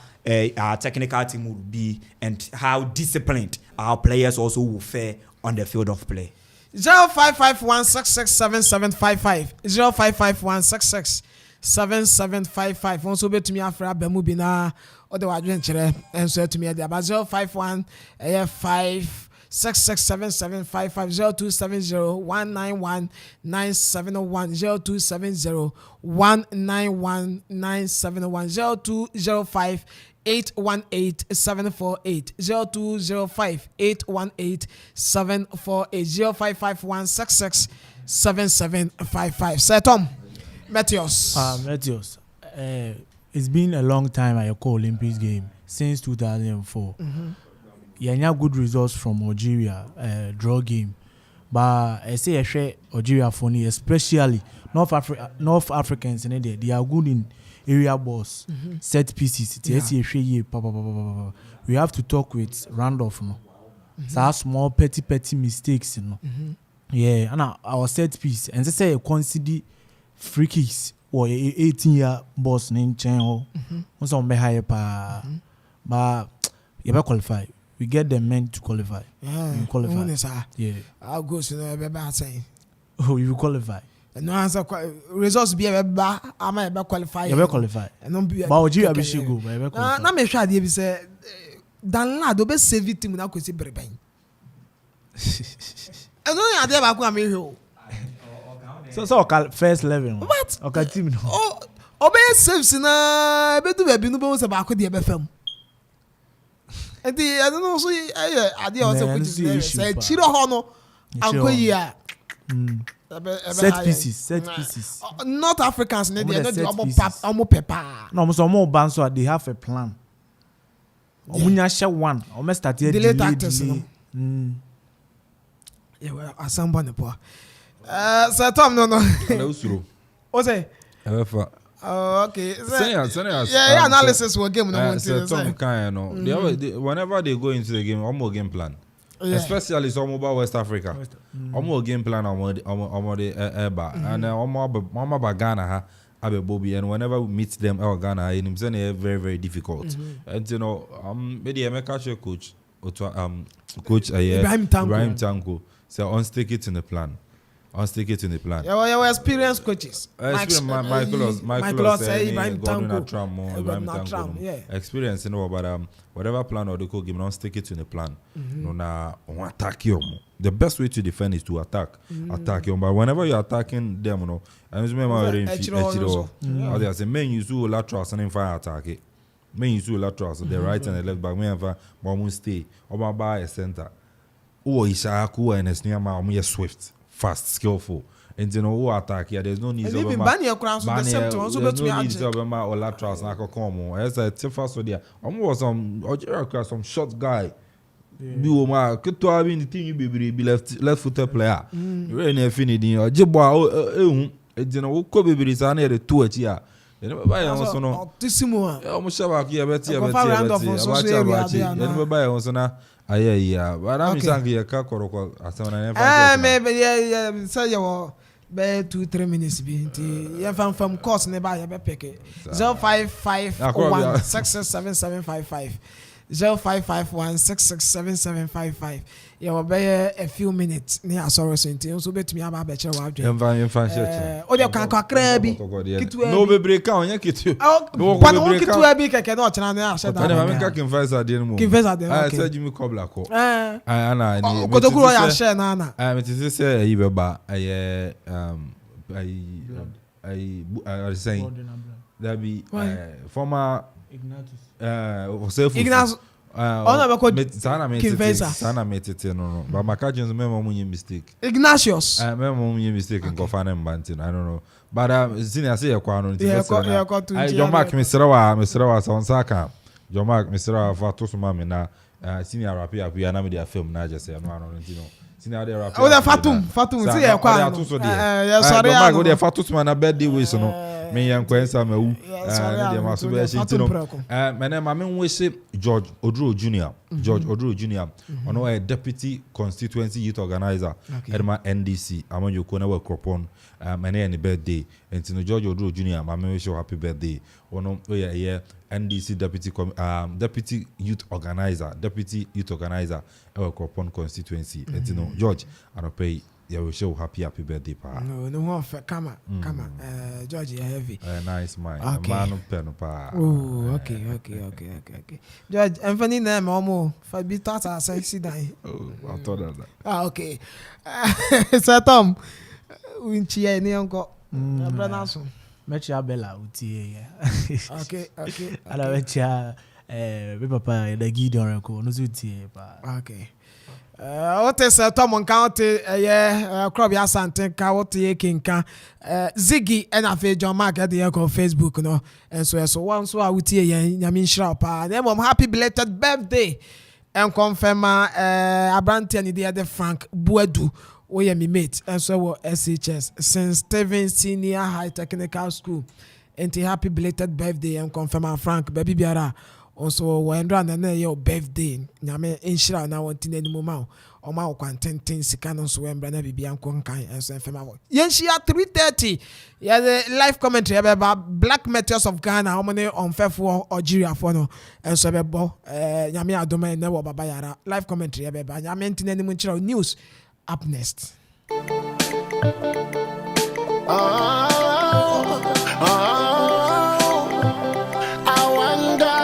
our technical team would be and how disciplined our players also will fare on the field of play. 0551667755 0551667755 once obey to me afra bemu bi na ode wadwen kire enso to me dey about 051 5667755 0270191971 0205 818-748 0205-818-748 0551667755. Sir Tom Matthews. It's been a long time I call Olympics game since 2004. Yeah, good results from Algeria draw game, but I say I share Algeria for me, especially North Africans in there. They are good in area balls, set pieces. We have to talk with Randolph, no. So small petty mistakes, you know. Yeah, and our set piece, and they say consider free kicks or 18-year boss named Chen. What's on higher pa, but you better qualify. We get them meant to qualify. You qualify. Yeah. I'll go to the saying. Oh, you qualify. No answer results be a ba am I qualify. You qualify. And no be. But Algeria be should go. Na me sure dey be say dan la do be save team na kwesi bereben. And no ya dey ba ku am here. So first level. What? Okay team no. Oh, obey saves na be do be no be say ba ku dey be fam. I don't know so I dey also put say chiro ho no ankoyi a set pieces. North Africans, they are not almost pepper. No, more bands they have a plan. One, almost started delay tactics. Yeah, well, I sound funny, boy. Sir Tom, no. Hello, What's it? Oh, okay. Yeah, analysis will game no Tom kind, whenever they go into the game, almost game plan. Yeah. Especially some about West Africa. Almost game plan on the Eba and Mama Ghana ha Abe Bobby, and whenever we meet them our Ghana in him very very difficult. And maybe I make a coach coach Ibrahim Tanko say on stick it in the plan. Yeah, experienced coaches. Michael say Ibrahim Tanko. Yeah. Experience, but whatever plan or the coach give, don't stick it in the plan. No, na attack you. The best way to defend is to attack you. But whenever you're attacking them, I remember they say men use laterals and fire attack it. Men use laterals, the right and the left back. Men have one stay. Or by a center. Oh, Ishaku and Esniama, swift. Fast, skillful, and who attack here. There's no need of or laterals. As I tell first, there almost some short guy. You could to have in the team. You be left footed player. Really affinity or Jibba. Who could be the 2 here. You never buy also no. Almost here, but never buy also now. Yeah, but I'm saying here, Kakoro, maybe, yeah, so you were 2-3 minutes. You found from course nearby a picket 0551 667755 0551667755. You will be a few minutes near Sorrow so bet me about better. Oh, you can't crabby. No, be break out, you get you. Oh, but I want to be a cannot. I said, I can confess I didn't move. I said, Jimmy Cobla. I say, you were I saying that be former Ignatius. Sana made it no. But my catchings mistake. Ignatius. Mistake in Gofanem Bantin. I don't know. But senior say a quano. John Mark Mr. Sonsaka. John Mark Mr. Fatus Mamina. Senior rapper, we are not with film. I just say, no, senior rapper. Oh, the Fatum. See a quano. Sorry, I go there. Fatus man a birthday wish. Me young Quensa me my name I mean we say George Odro Jr. Ono a deputy constituency youth organizer at my NDC among you kona work upon my name birthday and George Odro Jr. my wish you happy birthday. Ono NDC deputy youth organizer work upon constituency and George and pay. Yeah, we show happy birthday, pa. No one come George, heavy. Nice man. Okay. Man pen, pa. Oh, okay. George, Anthony name almost for be taught as I see that. Oh, I thought that. Okay. So Tom, winchi any uncle. Branaso. Mecha Bella uti. Okay. Ala mecha be papa the Gideon ko no uti pa. Okay. What is Tom County? Crop Asante County Kinka Ziggy and Afe John Mark at the Echo Facebook, no, and so once I would hear Yamin Shrapa. Then I'm happy belated birthday and confirm Abrantian the other Frank Buedu, where me mate, and so SHS since Steven Senior High Technical School. And happy belated birthday and confirm Frank Baby Biara. Also, when run your birthday, Yame Inshra now wanting any moment, or my contenting Sikanon so when Brana be Bianco and so Fema. Yes, she at 3:30. Yeah, the live commentary about Black Meteors of Ghana, how many on Fefu or Jiria Fono, and so Yame Adoma and Newa Babayara. Live commentary about Yamentin any Munchero news up next. I wonder.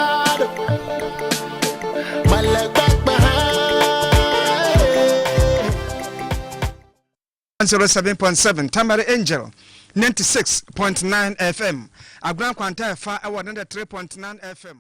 07.7 Tamari Angel 96.9 FM. A Grand Quanta 3.9 FM.